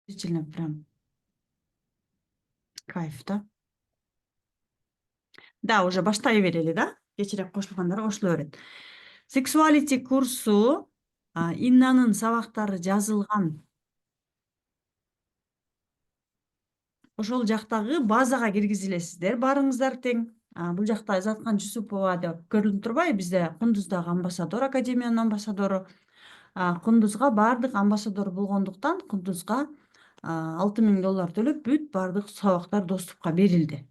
Действительно, прям кайф да. Да, уже баштай берели да. Кечирээк кошулгандар кошула берет. Sexuality курсу Иннанын сабактары жазылган ошол жактагы базага киргизилесиздер баарыңыздар тең. Бул жакта Изаткан Жусупова деп көрүнүп турбайбы, бизде Кундуздагы амбассадор, академиянын амбассадору. Кундузга баардык амбассадор болгондуктан Кундузга $6000 төлөп бүт баардык сабактар доступка берилди.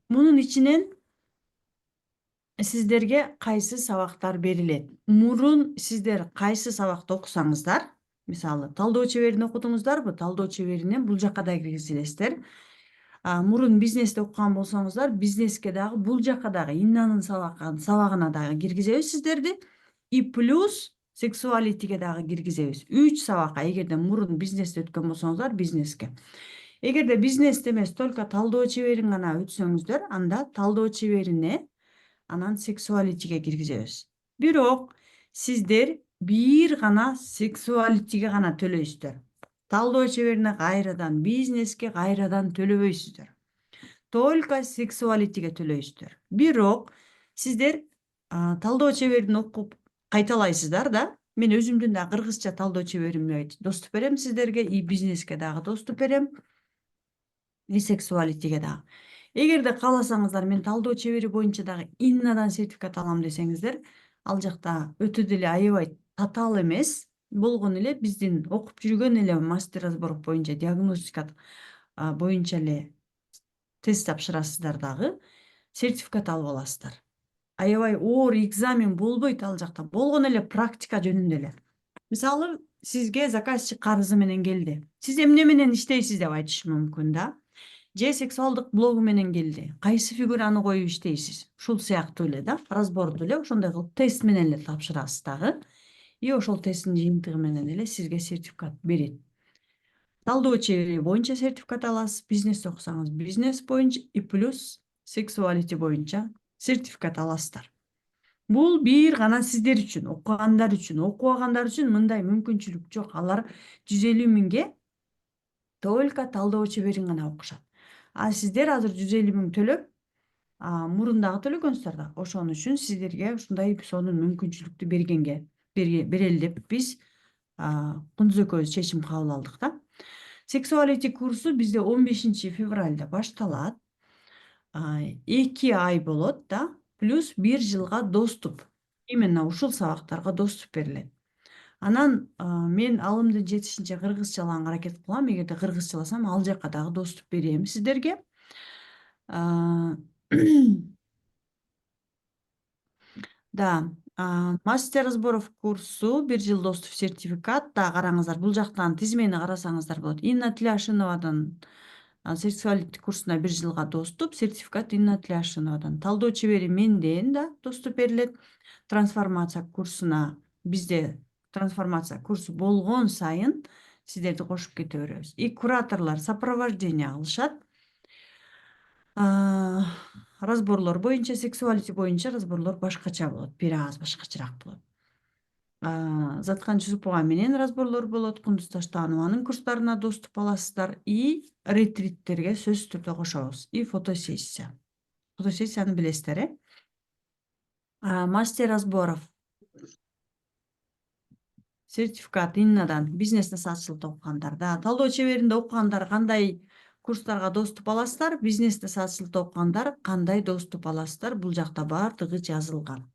Мунун ичинен сиздерге кайсы сабактар берилет? Мурун сиздер кайсы сабакты окусаңыздар, мисалы, талдоо чеберин окудуңуздарбы? Талдоо чеберинен бул жакка да киргизилесиздер. Мурун бизнести окуган болсоңуздар, бизнеске дагы бул жакка дагы Иннанын сабагына дагы киргизебиз сиздерди. И плюс сексуалитиге дагы киргизебиз. 3 сабакка, эгерде мурун бизнести өткөн болсоңуздар, бизнеске. Эгерде бизнести эмес, только талдоо чеберин гана өтсөңүздөр, анда талдоо чеберине анан сексуалитиге киргизебиз. Бирок сиздер бир гана сексуалитиге гана төлөйсүздөр. Талдоо чеберине кайрадан, бизнеске кайрадан төлөбөйсүздөр. Только сексуалитиге төлөйсүздөр. Бирок сиздер талдоо чеберин окуп кайталайсыздар да. Мен өзүмдүн да кыргызча талдоо чеберимге доступ берем сиздерге, и бизнеске дагы доступ берем, и сексуалитиге дагы. Эгерде кааласаңыздар, мен талдоо чебери боюнча дагы Иннадан сертификат алам десеңиздер, ал жакта өтө деле аябай татаал эмес, болгону эле биздин окуп жүргөн эле мастер разборов боюнча, диагностика боюнча эле тест тапшырасыздар дагы, сертификат алып аласыздар. Аябай оор экзамен болбойт ал жакта, болгону эле практика жөнүндө эле. Мисалы, сизге заказчик карызы менен келди. Сиз эмне менен иштейсиз деп айтышы мүмкүн да. Же сексуалдык блогу менен келди. Кайсы фигураны коюп иштейсиз? Ушул сыяктуу эле да, разборду эле ошондой кылып тест менен эле тапшырасыз дагы. И ошол тесттин жыйынтыгы менен эле сизге сертификат берет. Талдоо чебери боюнча сертификат аласыз, бизнес окусаңыз бизнес боюнча и плюс сексуалити боюнча сертификат аласыздар. Бул бир гана сиздер үчүн, окугандар үчүн, окубагандар үчүн мындай мүмкүнчүлүк жок. Алар 150 миңге только талдоо чеберин гана окушат. Сиздер азыр 150 миң төлөп, мурун дагы төлөгөнсүздөр да. Ошон үчүн сиздерге ушундай сонун мүмкүнчүлүктү берели деп биз Кундуз экөөбүз чечим кабыл алдык да. Сексуалити курсу бизде 15 февралда башталат. 2 ай болот да, плюс 1 жылга доступ. Именно ушул сабактарга доступ берилет. Анан мен алымдын жетишинче кыргызчалаганга аракет кылам. Эгерде кыргызчаласам, ал жакка дагы доступ берем сиздерге. Да, мастер разборов курсу 1 жыл доступ сертификат да караңыздар. Бул жактан тизмени карасаңыздар болот. Инна Тиляшиновадан сексуалити курсуна 1 жылга доступ, сертификат Инна Тиляшиновадан. Талдоо чебери менден да доступ берилет. Трансформация курсуна бизде трансформация курсу болгон сайын сиздерди кошуп кете беребиз. И кураторлор сопровождение алышат. Разборлор боюнча, сексуалити боюнча разборлор башкача болот, бир аз башкачараак болот. Заткан Жусупова менен разборлор болот, Кундуз Таштанованын курстарына доступ аласыздар, и ретриттерге сөзсүз түрдө кошобуз, и фотосессия. Фотосессияны билесиздер, мастер разборов сертификат Иннадан бизнес насаатчылыкты окугандар, талдоо чеберинде окугандар кандай курстарга доступ аласыздар, бизнес насаатчылыкты окугандар кандай доступ аласыздар, бул жакта баардыгы жазылган.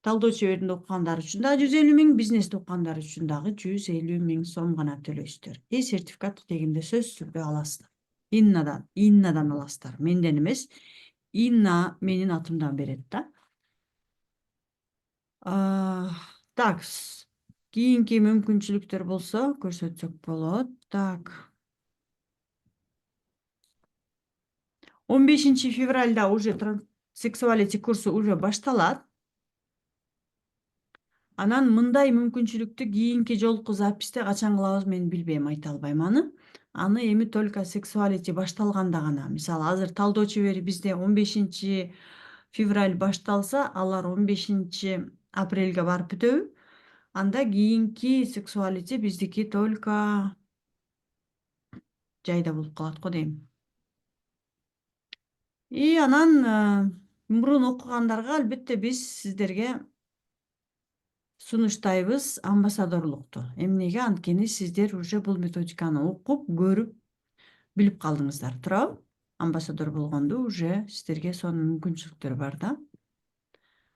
Талдоо чеберинде окугандар үчүн да 150 миң, бизнести окугандар үчүн дагы 150 миң сом гана төлөйсүздөр. И сертификат тегинде сөзсүз түрдө аласыздар. Иннадан аласыздар, менден эмес. Инна менин атымдан берет да. Так, кийинки мүмкүнчүлүктөр болсо көрсөтсөк болот. Так. 15 февралда уже сексуалити курсу уже башталат. Анан мындай мүмкүнчүлүктү кийинки жолку записьте качан кылабыз мен билбейм, айта албайм аны. Аны эми только сексуалити башталганда гана. Мисалы, азыр талдоо чебери бизде 15 февраль башталса, алар 15 апрелге барып бүтөбү. Анда кийинки сексуалити биздики только жайда болуп калат го дейм. И анан мурун окугандарга албетте биз сиздерге сунуштайбыз амбассадорлукту. Эмнеге? Анткени сиздер уже бул методиканы окуп, көрүп, билип калдыңыздар, туурабы? Амбассадор болгондо уже сиздерге сонун мүмкүнчүлүктөр бар да.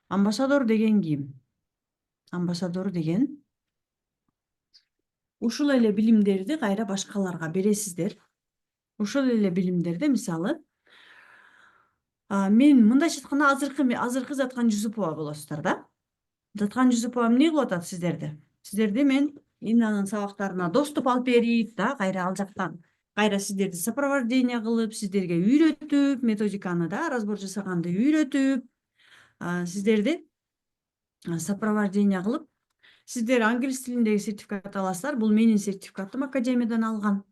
Амбассадор деген ким? Амбассадор деген ушул эле билимдерди кайра башкаларга бересиздер. Ошол эле билимдерди мисалы мен мындайча айтканда азыркы Жаткан Жусупова болосуздар да. Жаткан Жусупова эмне кылып атат сиздерди? Сиздерди мен Иннанын сабактарына доступ алып берип да, кайра ал жактан кайра сиздерди сопровождение кылып, сиздерге үйрөтүп, методиканы да разбор жасаганды үйрөтүп, сиздерди сопровождение кылып, сиздер англис тилиндеги сертификат аласыздар. Бул менин сертификатым академиядан алган.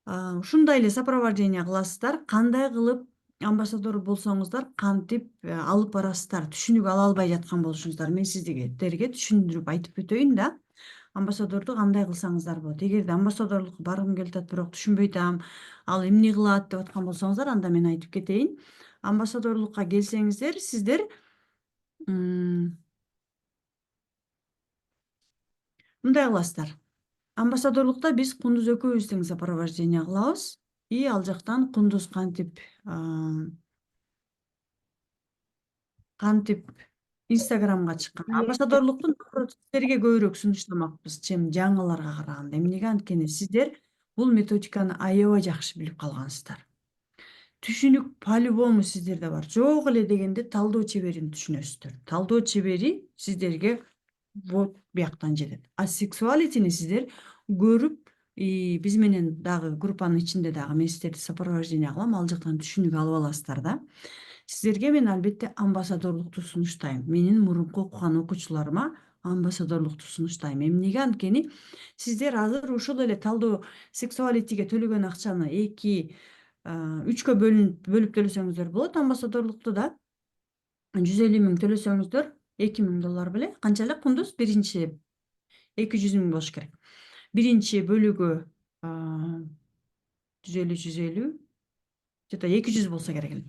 Ушундай эле сопровождение кыласыздар. Кандай кылып амбассадор болсоңуздар, кантип алып барасыздар, түшүнүк ала албай жаткан болушуңуздар. Мен сиздерге түшүндүрүп айтып өтөйүн да. Амбассадорду кандай кылсаңыздар болот. Эгерде амбассадорлукка баргым келип атат, бирок түшүнбөй атам, ал эмне кылат деп аткан болсоңуздар, анда мен айтып кетейин. Амбассадорлукка келсеңиздер, сиздер мындай кыласыздар. Амбассадорлукта биз Кундуз экөөбүздүн сопровождение кылабыз. И ал жактан Кундуз кантип Инстаграмга чыккан. Амбассадорлуктун сиздерге көбүрөөк сунуштамакпыз, чем жаңыларга караганда. Эмнеге? Анткени сиздер бул методиканы аябай жакшы билип калгансыздар. Түшүнүк по-любому сиздерде бар. Жок эле дегенде талдоо чеберин түшүнөсүздөр. Талдоо чебери сиздерге вот бияктан жетет. А сексуалитини сиздер көрүп, биз менен дагы группанын ичинде дагы мен сиздерди сопровождение кылам, ал жактан түшүнүк алып аласыздар да. Сиздерге мен албетте амбассадорлукту сунуштайм. Менин мурунку окуган окуучуларыма амбассадорлукту сунуштайм. Эмнеге? Анткени сиздер азыр ушул эле талдоо сексуалитиге төлөгөн акчаны 2-3кө бөлүп төлөсөңүздөр болот. Амбассадорлукту да 150 миң төлөсөңүздөр, $2000 беле? Канчалык Кундуз? Биринчи 200 миң болуш керек. Биринчи бөлүгү 150 же 200 болсо керек эле.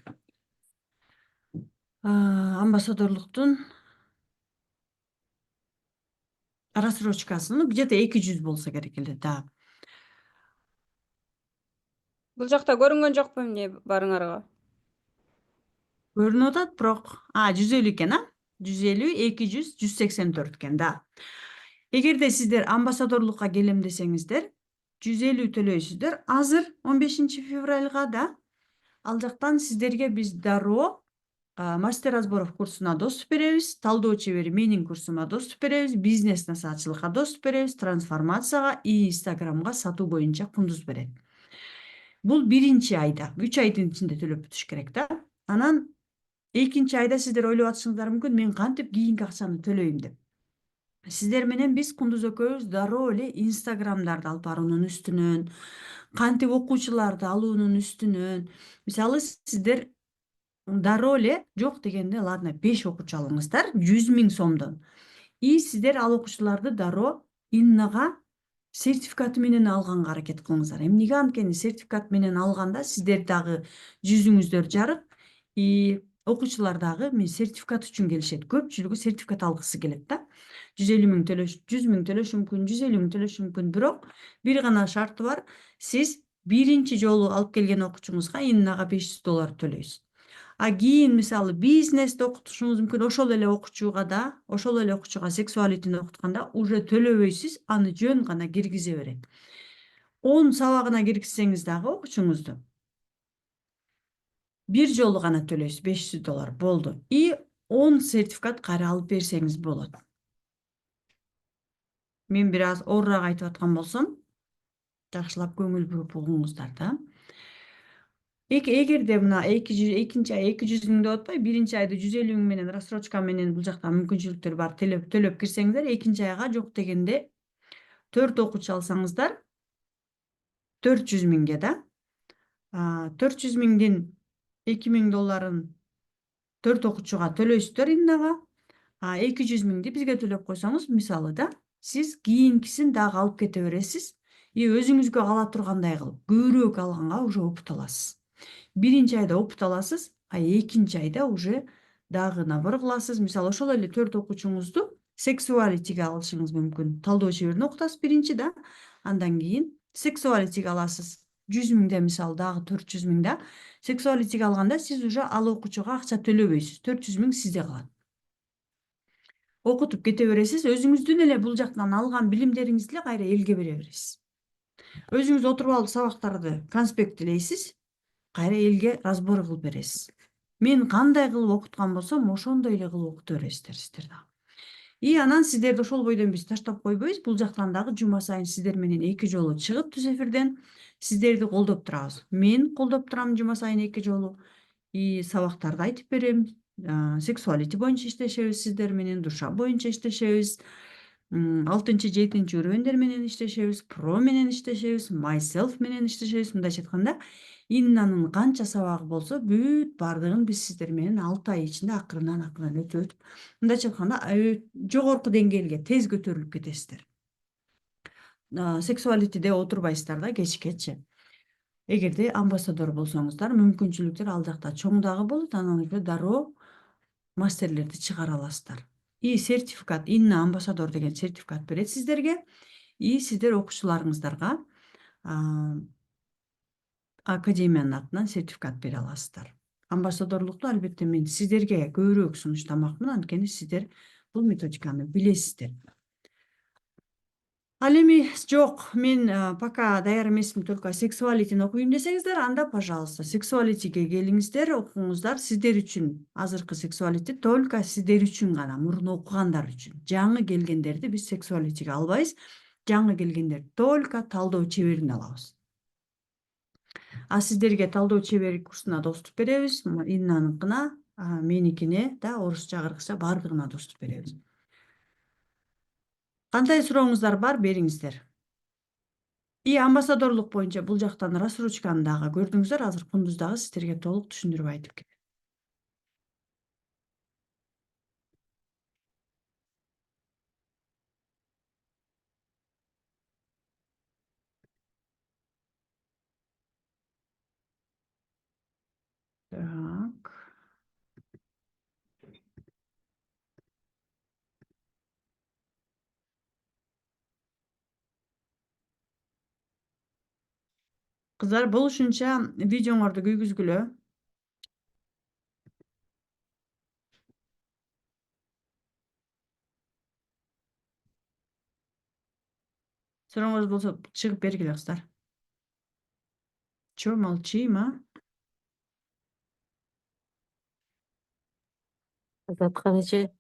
Амбассадорлуктун рассрочкасын где-то 200 болсо керек эле да. Бул жакта көрүнгөн жокпу эмне барыңарга? Көрүнүп атат, бирок 150 экен, 150, 200, 184 экен да. Эгерде сиздер амбассадорлукка келем десеңиздер, 150 төлөйсүздөр. Азыр 15 февралга да ал жактан сиздерге биз дароо мастер разборов курсуна доступ беребиз, талдоо чебери менин курсума доступ беребиз, бизнес насаатчылыкка доступ беребиз, трансформацияга и Инстаграмга сатуу боюнча Кундуз берет. Бул биринчи айда, 3 айдын ичинде төлөп бүтүш керек да. Анан экинчи айда сиздер ойлоп атышыңыздар мүмкүн, мен кантип кийинки акчаны төлөйм деп. Сиздер менен биз Кундуз экөөбүз дароо эле Инстаграмдарды алып баруунун үстүнөн, кантип окуучуларды алуунун үстүнөн, мисалы сиздер дароо эле жок дегенде, ладно, 5 окуучу алыңыздар 100 миң сомдон. И сиздер ал окуучуларды дароо Иннага сертификаты менен алганга аракет кылыңыздар. Эмнеге? Анткени сертификат менен алганда сиздер дагы жүзүңүздөр жарык, и окуучулар дагы мен сертификат үчүн келишет. Көпчүлүгү сертификат алгысы келет да. 150 миң төлөш, 100 миң төлөшү мүмкүн, 150 миң төлөшү мүмкүн, бирок бир гана шарты бар. Сиз биринчи жолу алып келген окуучуңузга Иннага $500 төлөйсүз. Кийин мисалы бизнести окутушуңуз мүмкүн, ошол эле окуучуга сексуалитини окутканда уже төлөбөйсүз, аны жөн гана киргизе берет. 10 сабагына киргизсеңиз дагы окуучуңузду бир жолу гана төлөйсүз, $500 болду. И 10 сертификат кайра алып берсеңиз болот. Мен бир аз оорураак айтып аткан болсом, жакшылап көңүл буруп угуңуздар да. Эгерде мына экинчи ай 200 миң деп атпайбы, биринчи айды 150 миң менен рассрочка менен бул жакта мүмкүнчүлүктөр бар, төлөп кирсеңиздер, экинчи айга жок дегенде 4 окуучу алсаңыздар 400 миңге да. 400 миңдин $2000 4 окуучуга төлөйсүздөр Иннага. 200 миңди бизге төлөп койсоңуз, мисалы да, сиз кийинкисин дагы алып кете бересиз. Өзүңүзгө ала тургандай кылып көбүрөөк алганга уже опыт аласыз. Биринчи айда опыт аласыз, экинчи айда уже дагы набор кыласыз. Мисалы ошол эле 4 окуучуңузду сексуалитиге алышыңыз мүмкүн. Талдоо чеберин окутасыз биринчи да, андан кийин сексуалитиге аласыз. 100 миңде мисалы дагы 400 миңда сексуалитиге алганда сиз уже ал окуучуга акча төлөбөйсүз. 400 миң сизде калат. Окутуп кете бересиз, өзүңүздүн эле бул жактан алган билимдериңизди эле кайра элге бере бересиз. Өзүңүз отуруп алып сабактарды конспекттелейсиз, кайра элге разбор кылып бересиз. Мен кандай кылып окуткан болсом, ошондой эле кылып окута бересиздер сиздер дагы. Анан сиздерди ошол бойдон биз таштап койбойбуз. Бул жактан дагы жума сайын сиздер менен 2 жолу чыгып түз эфирден сиздерди колдоп турабыз. Мен колдоп турам жума сайын 2 жолу. Сабактарды айтып берем. Сексуалити боюнча иштешебиз сиздер менен, душа боюнча иштешебиз. 6-7 үрөөндөр менен иштешебиз, про менен иштешебиз, myself менен иштешебиз. Мындайча айтканда, Иннанын канча сабагы болсо, бүт бардыгын биз сиздер менен 6 ай ичинде акырынан өтүп, мындайча айтканда, жогорку деңгээлге тез көтөрүлүп кетесиздер. Сексуалитиде отурбайсыздар да кечикечи. Эгерде амбассадор болсоңуздар, мүмкүнчүлүктөр ал жакта чоң дагы болот, анан уже дароо мастерлерди чыгара аласыздар. Сертификат, Инна амбассадор деген сертификат берет сиздерге. Сиздер окуучуларыңыздарга академиянын атынан сертификат бере аласыздар. Амбассадорлукту албетте мен сиздерге көбүрөөк сунуштамакмын, анткени сиздер бул методиканы билесиздер. Ал эми жок, мен пока даяр эмесмин, только сексуалитини окуйм десеңиздер, анда, пожалуйста, сексуалитиге келиңиздер, окуңуздар. Сиздер үчүн азыркы сексуалити только сиздер үчүн гана, мурун окугандар үчүн. Жаңы келгендерди биз сексуалитиге албайбыз. Жаңы келгендер только талдоо чеберине алабыз. Сиздерге талдоо чебери курсуна доступ беребиз. Иннаныкына, меникине да орусча, кыргызча бардыгына доступ беребиз. Кандай сурооңуздар бар, бериңиздер. Амбассадорлук боюнча бул жактан рассрочканы дагы көрдүңүздөр. Азыр Кундуз дагы сиздерге толук түшүндүрүп айтып кетет. Так. Кыздар, болушунча видеоңорду күйгүзгүлө. Сурооңуз болсо чыгып бергиле, кыздар. Чё молчим, а? Азаткан эже,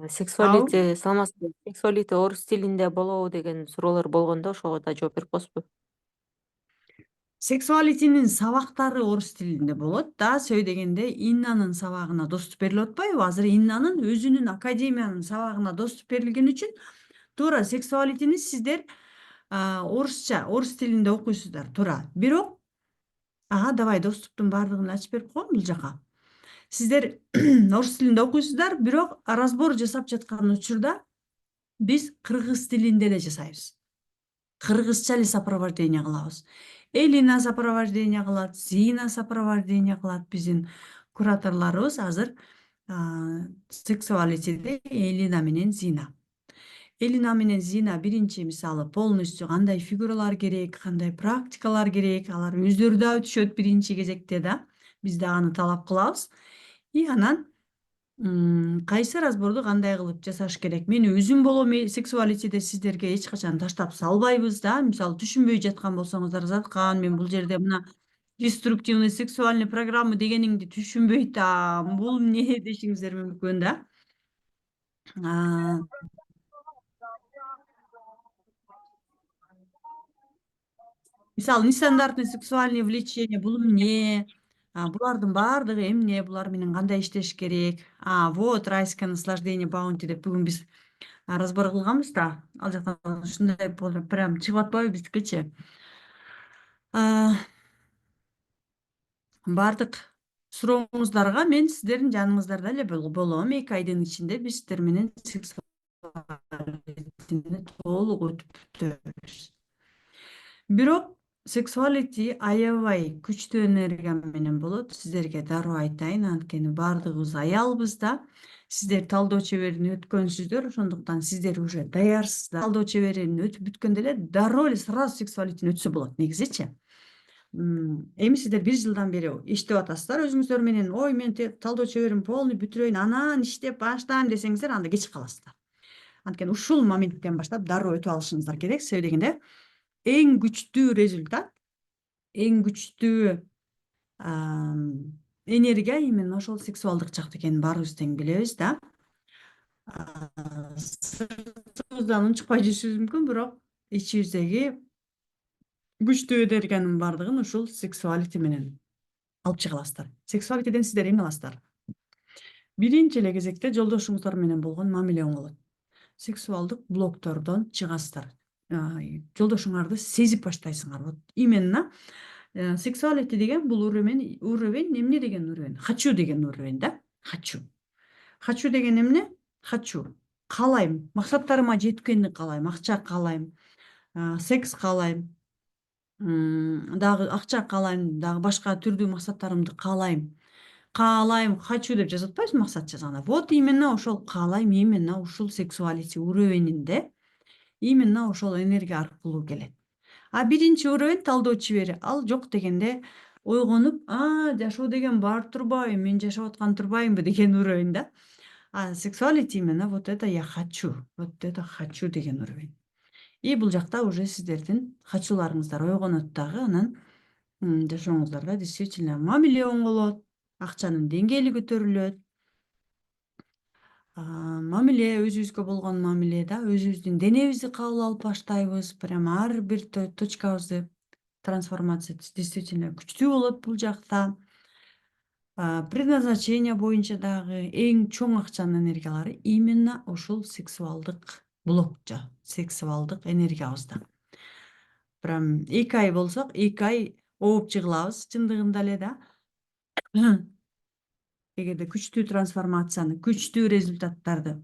сексуалити саламатсызбы? Сексуалити орус тилинде болобу деген суроолор болгондо ошого да жооп берип коесузбу? Сексуалитинин сабактары орус тилинде болот да. Сөй дегенде Иннанын сабагына доступ берилип атпайбы? Азыр Иннанын өзүнүн академиянын сабагына доступ берилген үчүн туура сексуалитини сиздер орусча, орус тилинде окуйсуздар, туура. Бирок давай доступтун баардыгын ачып берип коем бул жака. Сиздер орус тилинде окуйсуздар, бирок разбор жасап жаткан учурда биз кыргыз тилинде эле жасайбыз. Кыргызча эле сопровождение кылабыз. Элина сопровождение кылат, Зина сопровождение кылат. Биздин кураторлорубуз азыр сексуалитиде Элина менен Зина. Элина менен Зина биринчи, мисалы, полностью кандай фигуралар керек, кандай практикалар керек, алар өздөрү да өтүшөт биринчи кезекте да. Биз да аны талап кылабыз. Анан кайсы разборду кандай кылып жасаш керек? Мен өзүм болом сексуалитиде сиздерге эч качан таштап салбайбыз да. Мисалы, түшүнбөй жаткан болсоңуздар, Заткан, мен бул жерде мына деструктивный сексуальный программа дегениңди түшүнбөй атам. Бул эмне дешиңиздер мүмкүн да. Мисалы, нестандартный сексуальный влечение бул эмне? Булардын баардыгы эмне? Булар менен кандай иштеш керек? Вот райское наслаждение баунти деп бүгүн биз разбор кылганбыз да. Ал жактан ушундай прям чыгып атпайбы биздикичи? Бардык сурооңуздарга мен сиздердин жаныңыздарда эле болом. 2 айдын ичинде биз сиздер менен сексуалитини толук өтүп бүтөбүз. Бирок сексуалити аябай күчтүү энергия менен болот. Сиздерге дароо айтайын, анткени баардыгыбыз аялбыз да. Сиздер талдоо чеберин өткөнсүздөр, ошондуктан сиздер уже даярсыздар. Талдоо чеберин өтүп бүткөндө эле дароо эле сразу сексуалитин өтсө болот негизичи. Эми сиздер 1 жылдан бери иштеп атасыздар өзүңүздөр менен. Ой, мен талдоо чеберин полный бүтүрөйүн, анан иштеп баштайм десеңиздер, анда кеч каласыздар. Анткени ушул моменттен баштап дароо өтүп алышыңыздар керек. Себеби дегенде эң күчтүү результат, эң күчтүү энергия именно ошол сексуалдык жакта экенин баарыбыз тең билебиз да. Сыртыбыздан унчукпай жүрүшүбүз мүмкүн, бирок ичибиздеги күчтүү энергиянын баардыгын ушул сексуалити менен алып чыга аласыздар. Сексуалитиден сиздер эмне аласыздар? Биринчи эле кезекте жолдошуңуздар менен болгон мамиле оңолот. Сексуалдык блоктордон чыгасыздар. Жолдошуңарды сезип баштайсыңар. Вот именно сексуалити деген бул уровень эмне деген уровень? Хочу деген уровень да. Хочу. Хочу деген эмне? Хочу. Каалайм. Максаттарыма жеткенди каалайм. Акча каалайм. Секс каалайм. Дагы акча каалайм, дагы башка түрдүү максаттарымды каалайм. Каалайм, хочу деп жазып атпайбызбы максат жазганда? Вот именно ошол каалайм, именно ушул сексуалити уровенинде именно ошол энергия аркылуу келет. А биринчи уровень талдоо чебери. Ал жок дегенде ойгонуп, жашоо деген бар турбайбы, мен жашап аткан турбаймынбы деген уровень да. А сексуалити именно вот это я хочу, вот это хочу деген уровень. И бул жакта уже сиздердин хачуларыңыздар ойгонот дагы, анан жашооңуздарда действительно мамиле оңолот, акчанын деңгээли көтөрүлөт. Мамиле, өзүбүзгө болгон мамиле да, өзүбүздүн денебизди кабыл алып баштайбыз. Прямо ар бир точкабызды трансформация действительно күчтүү болот бул жакта. Предназначение боюнча дагы эң чоң акчанын энергиялары именно ушул сексуалдык блокча, сексуалдык энергиябызда. Прям 2 ай болсок, 2 ай ооп жыгылабыз чындыгында эле да. Эгерде күчтүү трансформацияны, күчтүү результаттарды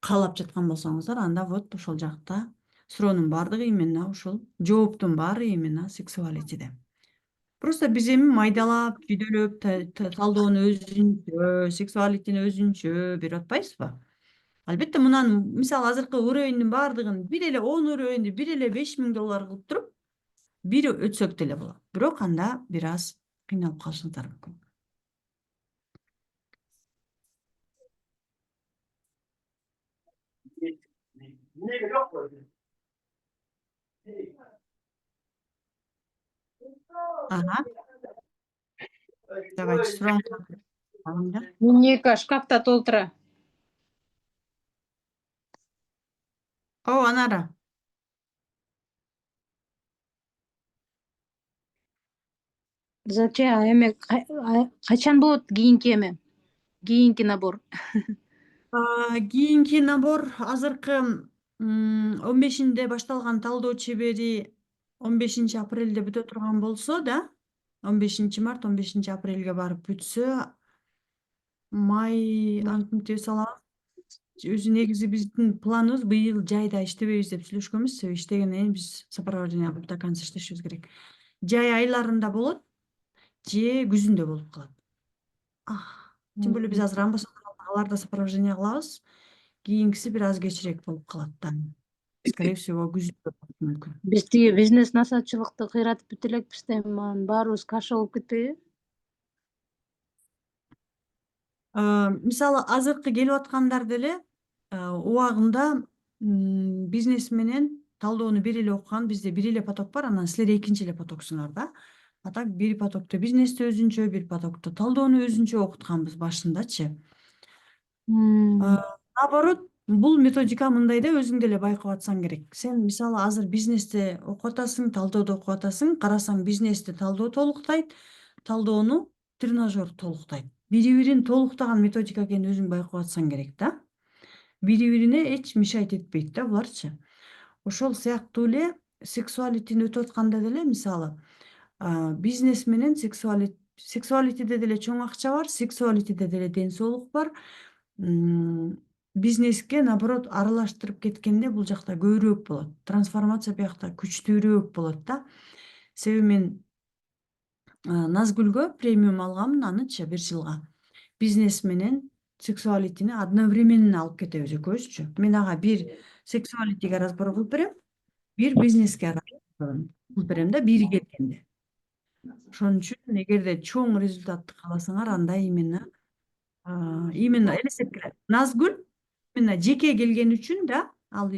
каалап жаткан болсоңуздар, анда вот ошол жакта суроонун баардыгы именно ушул, жооптун баары именно сексуалитиде. Просто биз эми майдалап, жүйдөлөп, талдоону өзүнчө, сексуалитини өзүнчө берип атпайбызбы? Албетте мунан мисалы азыркы уровеньдин баардыгын бир эле 10 уровеньди бир эле $5000 кылып туруп, бири өтсөк деле болот. Бирок анда бир аз кыйналып калышыңыздар мүмкүн. Давайте сурооңуздар. Ника шкафта толтура. Анара. Зачем эме качан болот кийинки эме? Кийинки набор. Кийинки набор азыркы 15-inde башталган талдоо чебери 15-апрелде бүтө турган болсо да, 15-март, 15-апрелге барып бүтсө, май антип салабыз. Өзү негизи биздин планыбыз быйыл жайда иштебейбиз деп сүйлөшкөнбүз. Себеби иштегенден кийин биз сопровождение кылып до конца иштешибиз керек. Жай айларында болот же күзүндө болуп калат. Тем более биз азыр амбассадорлордо сопровождение кылабыз. Кийинкиси бир аз кечирээк болуп калат да. Скорее всего, күзүндө болушу мүмкүн. Биз тиги бизнес насаатчылыкты кыйратып бүтө элекпиз да, эми баарыбыз каша болуп кетпейби? Мисалы азыркы келип аткандар деле убагында бизнес менен талдоону бир эле окуган, бизде бир эле поток бар, анан силер экинчи эле потоксуңар да. А так бир потокто бизнести өзүнчө, бир потокто талдоону өзүнчө окутканбыз башындачы. Наоборот, бул методика мындай да, өзүң деле байкап атсаң керек. Сен мисалы азыр бизнести окуп атасың, талдоодо окуп атасың, карасаң бизнести талдоо толуктайт, талдоону тренажер толуктайт. Бири-бирин толуктаган методика экенин өзүң байкап атсаң керек да. Бири-бирине эч мешать этпейт да буларчы. Ошол сыяктуу эле сексуалитини өтүп атканда деле мисалы бизнес менен сексуалитеде деле чоң акча бар, сексуалитеде деле ден соолук бар. Бизнеске наоборот аралаштырып кеткенде бул жакта көбүрөөк болот. Трансформация биякта күчтүүрөөк болот да. Себеби мен Назгүлгө премиум алганмын, анычы 1 жылга. Бизнес менен сексуалитини одновременно алып кетебиз экөөбүзчү. Мен ага бир сексуалитиге разбор кылып берем, бир бизнеске разбор кылып берем да, бири келгенде. Ошон үчүн эгерде чоң результатты кааласаңар, анда именно элестетип келе. Назгүл именно жеке келген үчүн да, ал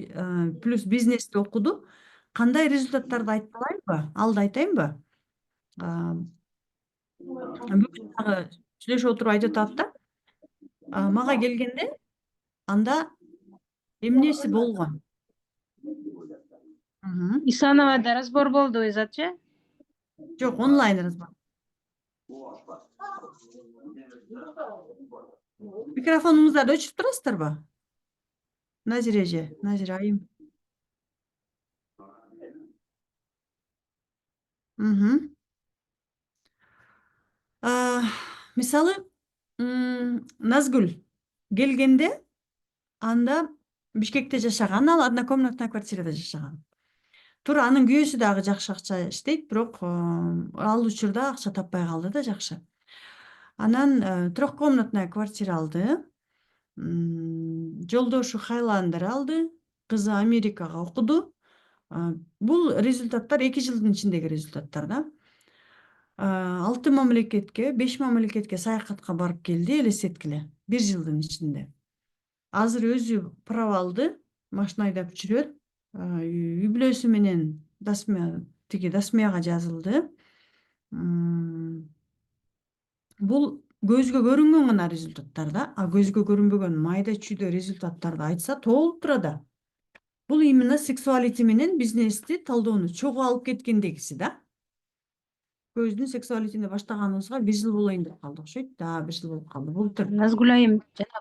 плюс бизнести окуду. Кандай результаттарды айтпайбы? Алды айтайынбы? Бүгүн дагы сүйлөшүп отуруп айтып атат да. Мага келгенде анда эмнеси болгон? Исановада разбор болду Изатчы. Жок, онлайн разбор. Микрофонуңуздарды өчүрүп турасыздарбы? Назира эже, Назира айым. Мисалы, Назгүл келгенде анда Бишкекте жашаган, ал однокомнатная квартирада жашаган. Туура анын күйөөсү дагы жакшы акча иштейт, бирок ал учурда акча таппай калды да жакшы. Анан трехкомнатная квартира алды. Жолдошу Хайландер алды. Кызы Америкага окуду. Бул результаттар 2 жылдын ичиндеги результаттар да. 6 мамлекетке, 5 мамлекетке саякатка барып келди, элестеткиле. 1 жылдын ичинде. Азыр өзү права алды, машина айдап жүрөт. Үй бүлөсү менен досмияга жазылды. Бул көзгө көрүнгөн гана результаттар да, көзгө көрүнбөгөн майда чүйдө результаттарды айтса толтура да. Бул именно сексуалити менен бизнести талдоону чогуу алып кеткендегиси да. Көздүн сексуалитине баштаганыбызга 1 жыл болоюн деп калды окшойт да, 1 жыл болуп калды. Былтыр. Назгүл айым жана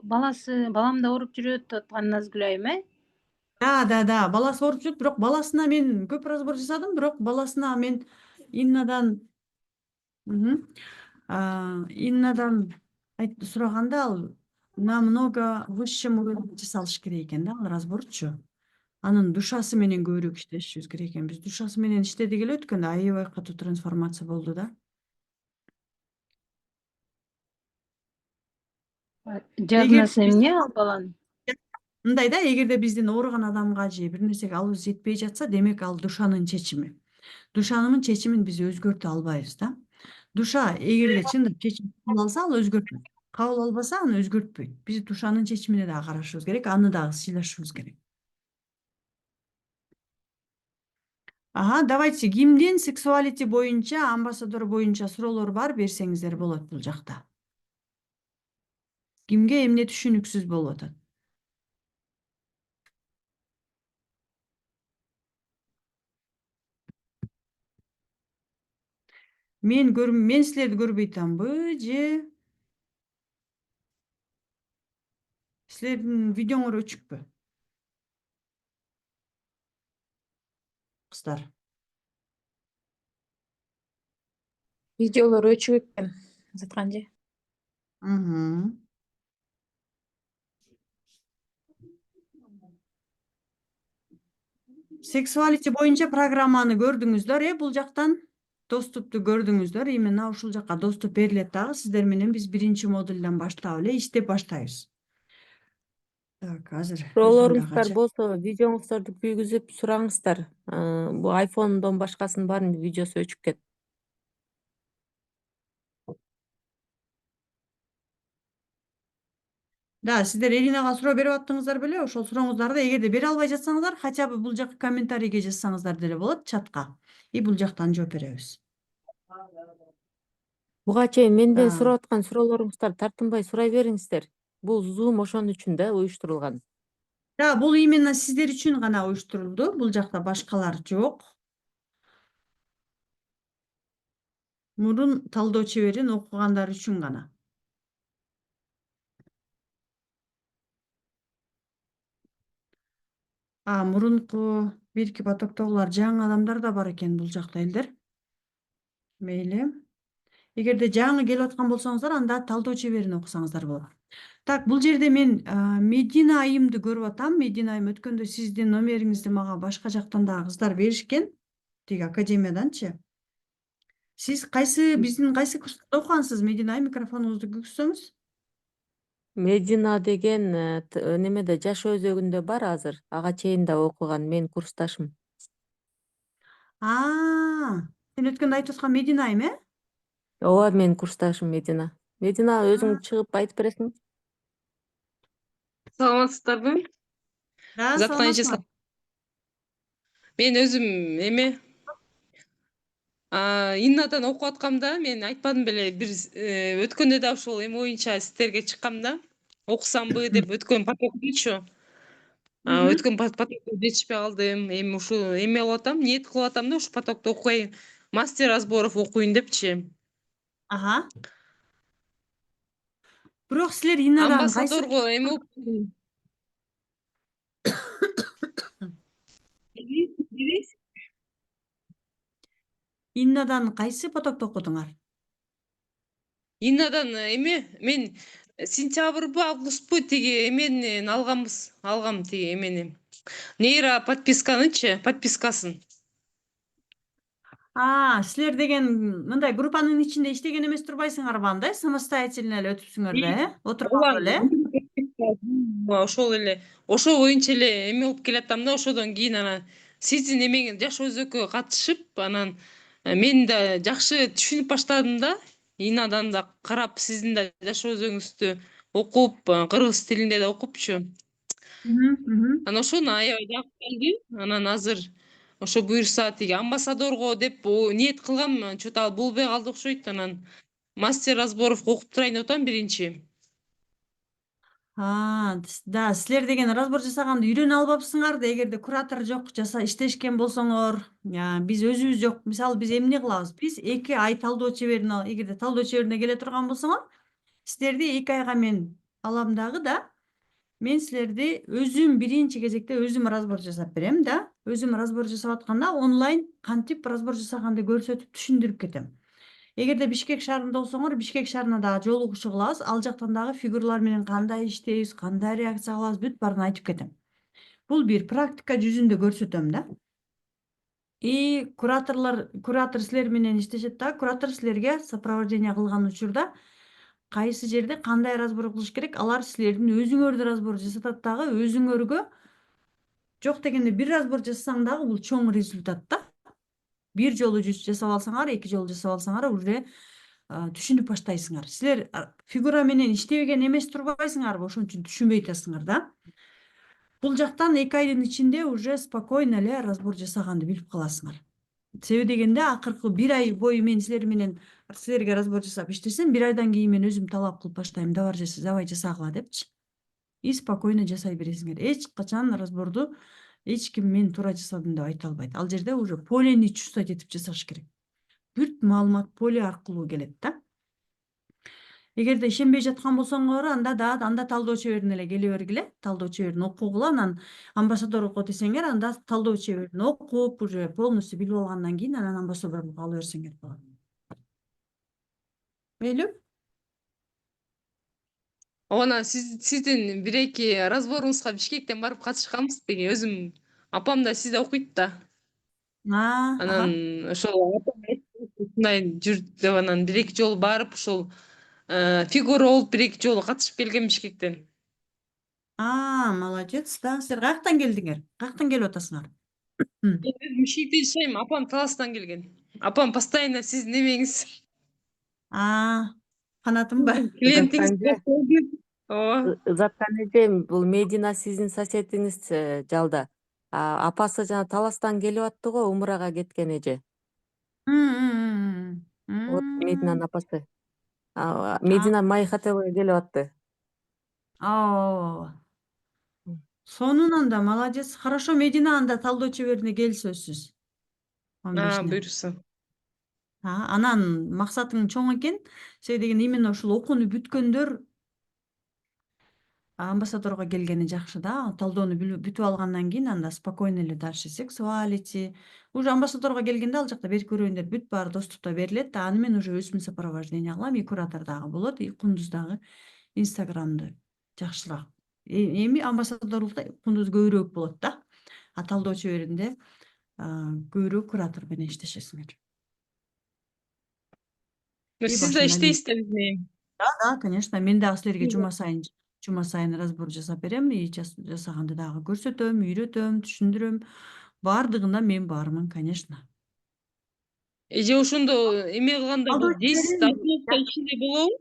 балам да ооруп жүрөт деп аткан Назгүл айым, Да, баласы ооруп жүрөт, бирок баласына мен көп разбор жасадым, бирок баласына мен Иннадан сураганда ал намного высшему уровню жасалыш керек экен да, ал разборчу. Анын душасы менен көбүрөөк иштешибиз керек экен. Биз душасы менен иштедик эле өткөндө, аябай катуу трансформация болду да. Диагнозу эмне ал баланын? Мындай да, эгерде биздин ооруган адамга же бир нерсеге алыбыз жетпей жатса, демек ал душанын чечими. Душанын чечимин биз өзгөртө албайбыз да. Душа эгерде чындап чечим кабыл алса, ал өзгөртөт. Кабыл албаса, аны өзгөртпөйт. Биз душанын чечимине дагы карашыбыз керек, аны дагы сыйлашыбыз керек. Давайте кимдин сексуалити боюнча, амбассадор боюнча суроолор бар, берсеңиздер болот бул жакта. Кимге эмне түшүнүксүз болуп атат? Мен силерди көрбөй атамбы, же силердин видеоңор өчүкпү? Кыздар. Видеолор өчүк экен. Затканжы. Сексуалити боюнча программаны көрдүңүздөр, бул жактан доступту көрдүңүздөр. Именно ушул жакка доступ берилет дагы. Сиздер менен биз 1-модулдан баштап эле иштеп баштайбыз. Так, азыр Суроолоруңуздар болсо, видеоңузду күйгүзүп сураңыздар. Бул айфондон башкасынын баарынын видеосу өчүп кетти. Да, сиздер Эринага суроо берип аттыңыздар беле? Ошол сурооңуздарды эгерде бере албай жатсаңыздар, хотя бы бул жакка комментарийге жазсаңыздар деле болот, чатка. И бул жактан жооп беребиз. Буга чейин менден сурап аткан суроолоруңуздар тартынбай сурай бериңиздер. Бул Zoom ошон үчүн да уюштурулган. Да, бул именно сиздер үчүн гана уюштурулду. Бул жакта башкалар жок. Мурун талдоо чеберин окугандар үчүн гана. Мурунку бир-эки потоктогулар жаңы адамдар да бар экен бул жакта элдер. Мейли. Эгерде жаңы келип аткан болсоңуздар, анда талдоо чеберин окусаңыздар болот. Так, бул жерде мен Медина айымды көрүп атам. Медина айым өткөндө сиздин номериңизди мага башка жактан дагы кыздар беришкен. Тиги академияданчы. Сиз биздин кайсы курста окугансыз, Медина айым? Микрофонуңузду күйгүзсөңүз. Медина деген немеде Жаш өзөгүндө бар азыр. Ага чейин да окуган, мен курсташым. Сен өткөндө айтып аткан Медина айым, Ооба, мен курсташым Медина. Медина, өзүң чыгып айтып бересиң? Саламатсыздарбы? Да, Заткан эже саламатсызбы? мен өзүм Иннадан окуп аткамда мен айтпадым беле, бир өткөндө да ушул эме боюнча сиздерге чыккам да. Окусамбы деп өткөн потокдучу. Өткөн потокто жетишпей калдым. Эми ушул эме кылып атам, ниет кылып атам да ушу потокту окуйн, мастер разборов окуйн депчи. Ага. Бирок силер Иннадан кайсы Амбассадорго эме Иннадан кайсы потокту окудуңар? Иннадан мен сентябрбы, августпу тиги эменин алгам тиги эмени. Нейро подпискасын. Силер деген мындай группанын ичинде иштеген эмес турбайсыңарбы андай? Самостоятельно эле өтүпсүңөр да, отуруп алып эле? Ошол эле, ошо боюнча эле эме болуп келатам да, ошодон кийин анан сиздин эмеңиз Жаш өзөккө катышып, анан мен да жакшы түшүнүп баштадым да. Инадан да карап, сиздин да Жаш өзөгүңүздү окуп, кыргыз тилинде да окупчу. Анан ошону аябай жагып келди. Анан азыр ошо буюрса тиги амбассадорго деп ниет кылгам, чё-то ал болбой калды окшойт. Анан мастер разборовго окуп турайын деп атам биринчи. Да, силер деген разбор жасаганды үйрөнүп албапсыңар да, эгерде куратор жок иштешкен болсоңор, биз өзүбүз жок. Мисалы биз эмне кылабыз? Биз 2 ай талдоо чеберин эгерде талдоо чеберине келе турган болсоңор, силерди 2 айга мен алам дагы да. Мен силерди өзүм биринчи кезекте өзүм разбор жасап берем да. Өзүм разбор жасап атканда онлайн кантип разбор жасаганды көрсөтүп түшүндүрүп кетем. Эгерде Бишкек шаарында болсоңор, Бишкек шаарына дагы жолугушуу кылабыз. Ал жактан дагы фигуралар менен кандай иштейбиз, кандай реакция кылабыз, бүт баарын айтып кетем. Бул бир практика жүзүндө көрсөтөм да. Куратор силер менен иштешет да. Куратор силерге сопровождение кылган учурда кайсы жерде кандай разбор кылыш керек, алар силердин өзүңөрдү разбор жасатат дагы, өзүңөргө жок дегенде бир разбор жасасаң дагы бул чоң результат да. Бир жолу жасап алсаңар, 2 жолу жасап алсаңар уже түшүнүп баштайсыңар. Силер фигура менен иштебеген эмес турбайсыңарбы, ошон үчүн түшүнбөй атасыңар да. Бул жактан 2 айдын ичинде уже спокойно эле разбор жасаганды билип каласыңар. Себеби дегенде акыркы 1 ай бою мен силерге разбор жасап иштесем, 1 айдан кийин мен өзүм талап кылып баштайм, давай жасагыла депчи. И спокойно жасай бересиңер. Эч качан разборду эч ким мен туура жасадым деп айта албайт. Ал жерде уже полени чувствовать этип жасаш керек. Бүт маалымат поле аркылуу келет да. Эгерде ишенбей жаткан болсоңор, анда талдоо чеберине эле келе бергиле. Талдоо чеберин окугула, анан амбассадор окуп десеңер, анда талдоо чеберин окуп, уже полностью билип алгандан кийин анан амбассадорлукка ала берсеңер болот. Мейлиби? Анан сиздин 1-2 разборуңузга Бишкектен барып катышканбыз тиги. Өзүм апам да сизде окуйт да. Анан ошол апам ушундай жүрт деп анан 1-2 жолу барып ушул фигура болуп 1-2 жолу катышып келгем Бишкектен. Молодец, да. Силер каяктан келдиңер? Каяктан келип атасыңар? Мен өзүм Бишкекте жашайм, апам Таластан келген. Апам постоянно сиздин эмеңиз. Канатымбы? Клиентиңиз Затканчы, болду. Ооба. Заткан эже, бул Медина сиздин соседиңиз жалда. Апасы жана Таластан келип атты го, умрага кеткен эже. Вот Мединанын апасы. Медина Майхателге келип атты. Ооба. Сонун молодец. Хорошо, Медина анда талдоо чеберине кел сөзсүз. 15-ине. Буйрса. Анан максатың чоң экен. Себеби деген именно ушул окууну бүткөндөр амбассадорго келгени жакшы да. Талдоону бүтүп алгандан кийин анда спокойно эле дальше сексуалити. Уже амбассадорго келгенде ал жакта берки көрөөндөр бүт баары доступта берилет да. Аны мен уже өзүм сопровождение кылам. И куратор дагы болот, и Кундуз дагы Инстаграмды жакшыраак. Эми амбассадорлукта Кундуз көбүрөөк болот да. А талдоо чеберинде көбүрөөк куратор менен иштешесиңер. И Сиз да башында иштейсиздерби? Да, конечно. Мен дагы силерге жума сайын разбор жасап берем. И жасаганды дагы көрсөтөм, үйрөтөм, түшүндүрөм. Баардыгында мен бармын, конечно. Же ошондо эме кылганда Талдоо бул 10 чеберин обновка ичинде болобу?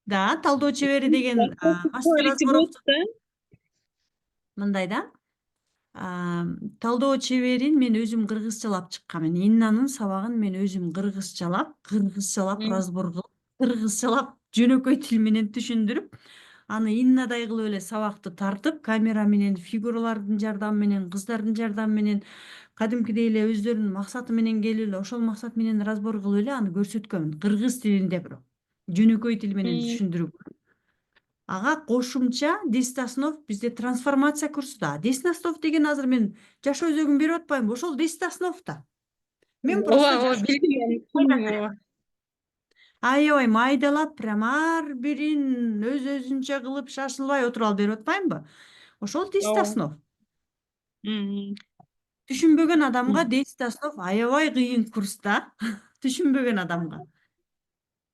да, талдоо чебери деген мастер Quality болот разборовду да. мындай да. Талдоо чеберин мен өзүм кыргызчалап чыкканмын. Иннанын сабагын мен өзүм кыргызчалап М. разбор кылып, кыргызчалап жөнөкөй тил менен түшүндүрүп, аны иннадай кылып эле сабакты тартып, камера менен, фигуралардын жардамы менен, кыздардын жардамы менен, кадимкидей эле өздөрүнүн максаты менен келип эле ошол максат менен разбор кылып эле аны көрсөткөнмүн. Кыргыз тилинде бирок. Жөнөкөй тил менен түшүндүрүп. Ага кошумча 10 основ бизде трансформация курсу да. 10 основ деген азыр мен жаш өзөгүн берип атпаймынбы? Ошол 10 основ да. Мен просто Ооба, жаш билдим, ооба. аябай майдалап, прям ар бирин өзүнчө кылып шашылбай отуруп алып берип атпаймынбы? Ошол 10 основ. Түшүнбөгөн адамга 10 основ аябай кыйын курс да. Түшүнбөгөн адамга.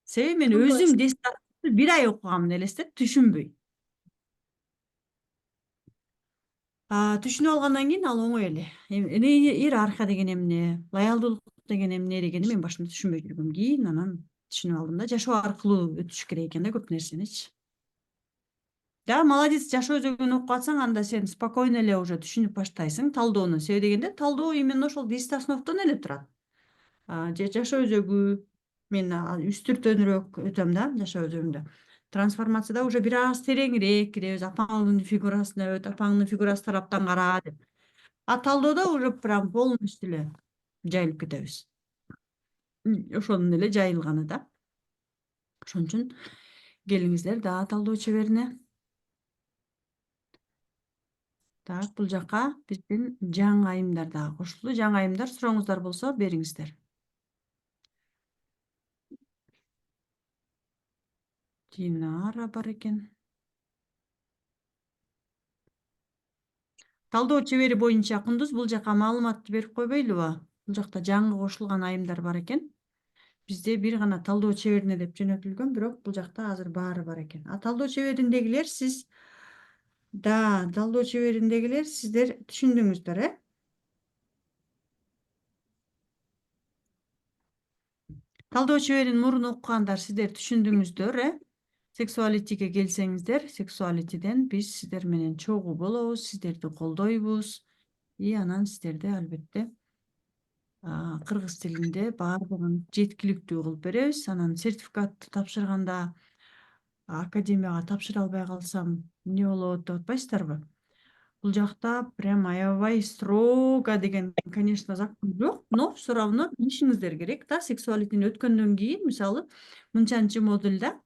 Себеби мен өзүм 10 основду 1 ай окугамын элестет, түшүнбөй. Түшүнүп алгандан кийин ал оңой эле. Иерархия деген эмне, лоялдуулук деген эмне дегени мен башында түшүнбөй жүргөм. Кийин анан түшүнүп алдым да. Жашоо аркылуу өтүш керек экен да көп нерсеничи. Да, молодец, жашоо өзөгүн окуп атсаң, анда сен спокойно эле уже түшүнүп баштайсың талдоону. Себеби дегенде талдоо именно ошол 10 основдон эле турат. Жашоо өзөгү мен үстүртөнүрөөк өтөм да жашоо өзөгүндө. Трансформацияда уже бир аз тереңирээк киребиз. Апаңдын фигурасына өт, апаңдын фигурасы тараптан кара деп. А талдоодо уже прям полностью эле жайылып кетебиз. Ошонун эле жайылганы да. Ошон үчүн келиңиздер да талдоо чеберине. Так, бул жака биздин жаңы айымдар дагы кошулду. Жаңы айымдар сурооңуздар болсо бериңиздер. Динара бар экен. Талдоо чебери боюнча Кундуз бул жака маалыматты берип койбойлубу? Бул жакта жаңы кошулган айымдар бар экен. Бизде бир гана талдоо чеберине деп жөнөтүлгөн, бирок бул жакта азыр баары бар экен. А талдоо чебериндегилер талдоо чебериндегилер сиздер түшүндүңүздөр, Талдоо чеберин мурун окугандар сиздер түшүндүңүздөр, Сексуалитиге келсеңиздер, сексуалитиден биз сиздер менен чогуу болобуз, сиздерди колдойбуз. И анан сиздерди албетте кыргыз тилинде баардыгын жеткиликтүү кылып беребиз. Анан сертификатты тапшырганда академияга тапшыра албай калсам эмне болот деп атпайсыздарбы? Бул жакта прям аябай строго деген, конечно, закон жок, но все равно билишиңиздер керек да. Сексуалитини өткөндөн кийин, мисалы, мынчанчы модульда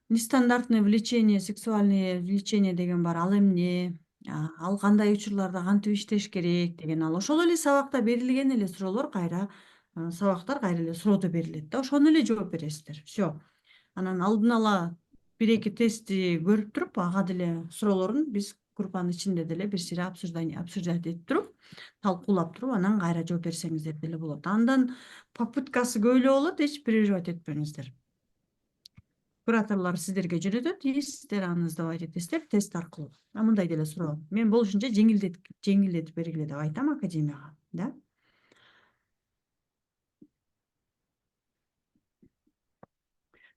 нестандартное влечение, сексуальное влечение деген бар. Ал эмне? Ал кандай учурларда кантип иштеш керек деген ал ошол эле сабакта берилген эле суроолор кайра сабактар кайра эле суроодо берилет да. Ошону эле жооп бересиздер. Всё. Анан алдын ала 1-2 тестти көрүп туруп, ага деле суроолорун биз группанын ичинде деле бир сире обсуждать этип туруп, талкуулап туруп, анан кайра жооп берсеңиздер деле болот. Андан попыткасы көп эле болот, эч переживать этпеңиздер. Кураторлор сиздерге жөнөтөт, и сиздер аны сдавать этесиздер тест аркылуу. Мындай деле суроо. Мен болушунча жеңилдетип бергиле деп айтам академияга, да?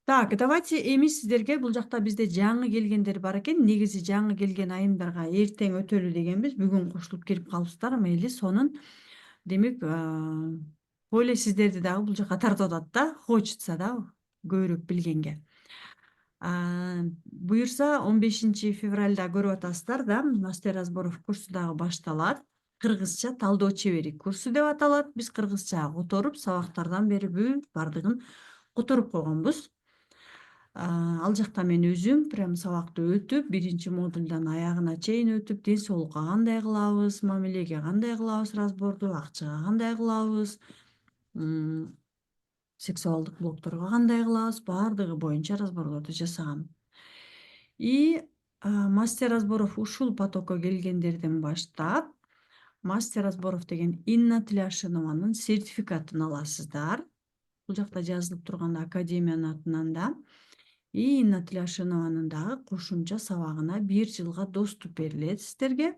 Так, давайте эми сиздерге бул жакта бизде жаңы келгендер бар экен. Негизи жаңы келген айымдарга эртең өтөлү дегенбиз. Бүгүн кошулуп кирип калыпсыздар, мейли сонун. Демек, ойлойм сиздерди дагы бул жака тартып атат да, хочется да көбүрөөк билгенге. Буюрса 15 февралда көрүп атасыздар да, мастер разборов курсу дагы башталат. Кыргызча талдоо чебери курсу деп аталат. Биз кыргызча которуп, сабактардан бери бүт бардыгын которуп койгонбуз. Ал жакта мен өзүм прям сабакты өтүп, биринчи модульдан аягына чейин өтүп, ден соолукка кандай кылабыз, мамилеге кандай кылабыз разборду, акчага кандай кылабыз, сексуалдык блогторго кандай кылабыз, баардыгы боюнча разборлорду жасагам. И мастер разборов ушул потокко келгендерден баштап, мастер разборов деген Инна Тляшинованын сертификатын аласыздар. Бул жакта жазылып турган академиянын атынан да. И Инна Тляшинованын дагы кошумча сабагына 1 жылга доступ берилет сиздерге.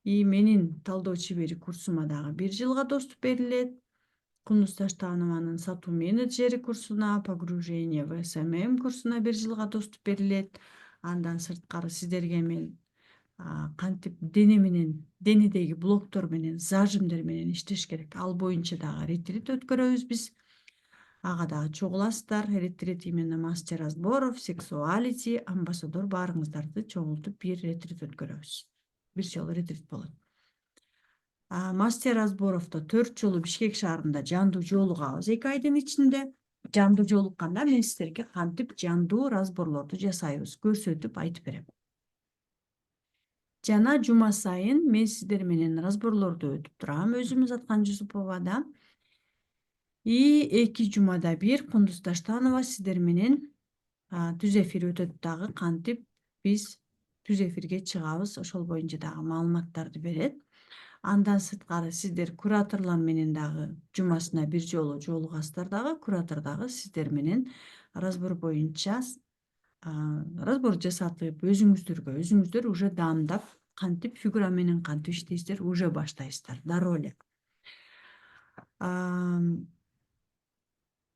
И менин талдоо чебери курсума дагы 1 жылга доступ берилет. Кундуз Таштанованын сатуу менеджери курсуна, погружение в СММ курсуна 1 жылга доступ берилет. Андан сырткары сиздерге мен кантип дене менен, денедеги блоктор менен, зажимдер менен иштеш керек. Ал боюнча дагы ретрит өткөрөбүз биз. Ага дагы чогуласыздар. Ретрит именно мастер разборов, сексуалити, амбассадор баарыңыздарды чогултуп бир ретрит өткөрөбүз. Бир жолу ретрит болот. Мастер разборовдо 4 жолу Бишкек шаарында жандуу жолугабыз 2 айдын ичинде. Жандуу жолукканда мен сиздерге кантип жандуу разборлорду жасайбыз көрсөтүп айтып берем. Жана жума сайын мен сиздер менен разборлорду өтүп турам өзүм Заткан Жусуповада. И 2 жумада бир Кундуз Таштанова сиздер менен түз эфир өтөт дагы, кантип биз түз эфирге чыгабыз, ошол боюнча дагы маалыматтарды берет. Андан сырткары сиздер кураторлор менен дагы жумасына 1 жолу жолугасыздар дагы, куратор дагы сиздер менен разбор боюнча разбор жасатып, өзүңүздөр уже даамдап, кантип фигура менен кантип иштейсиздер уже баштайсыздар дароо эле.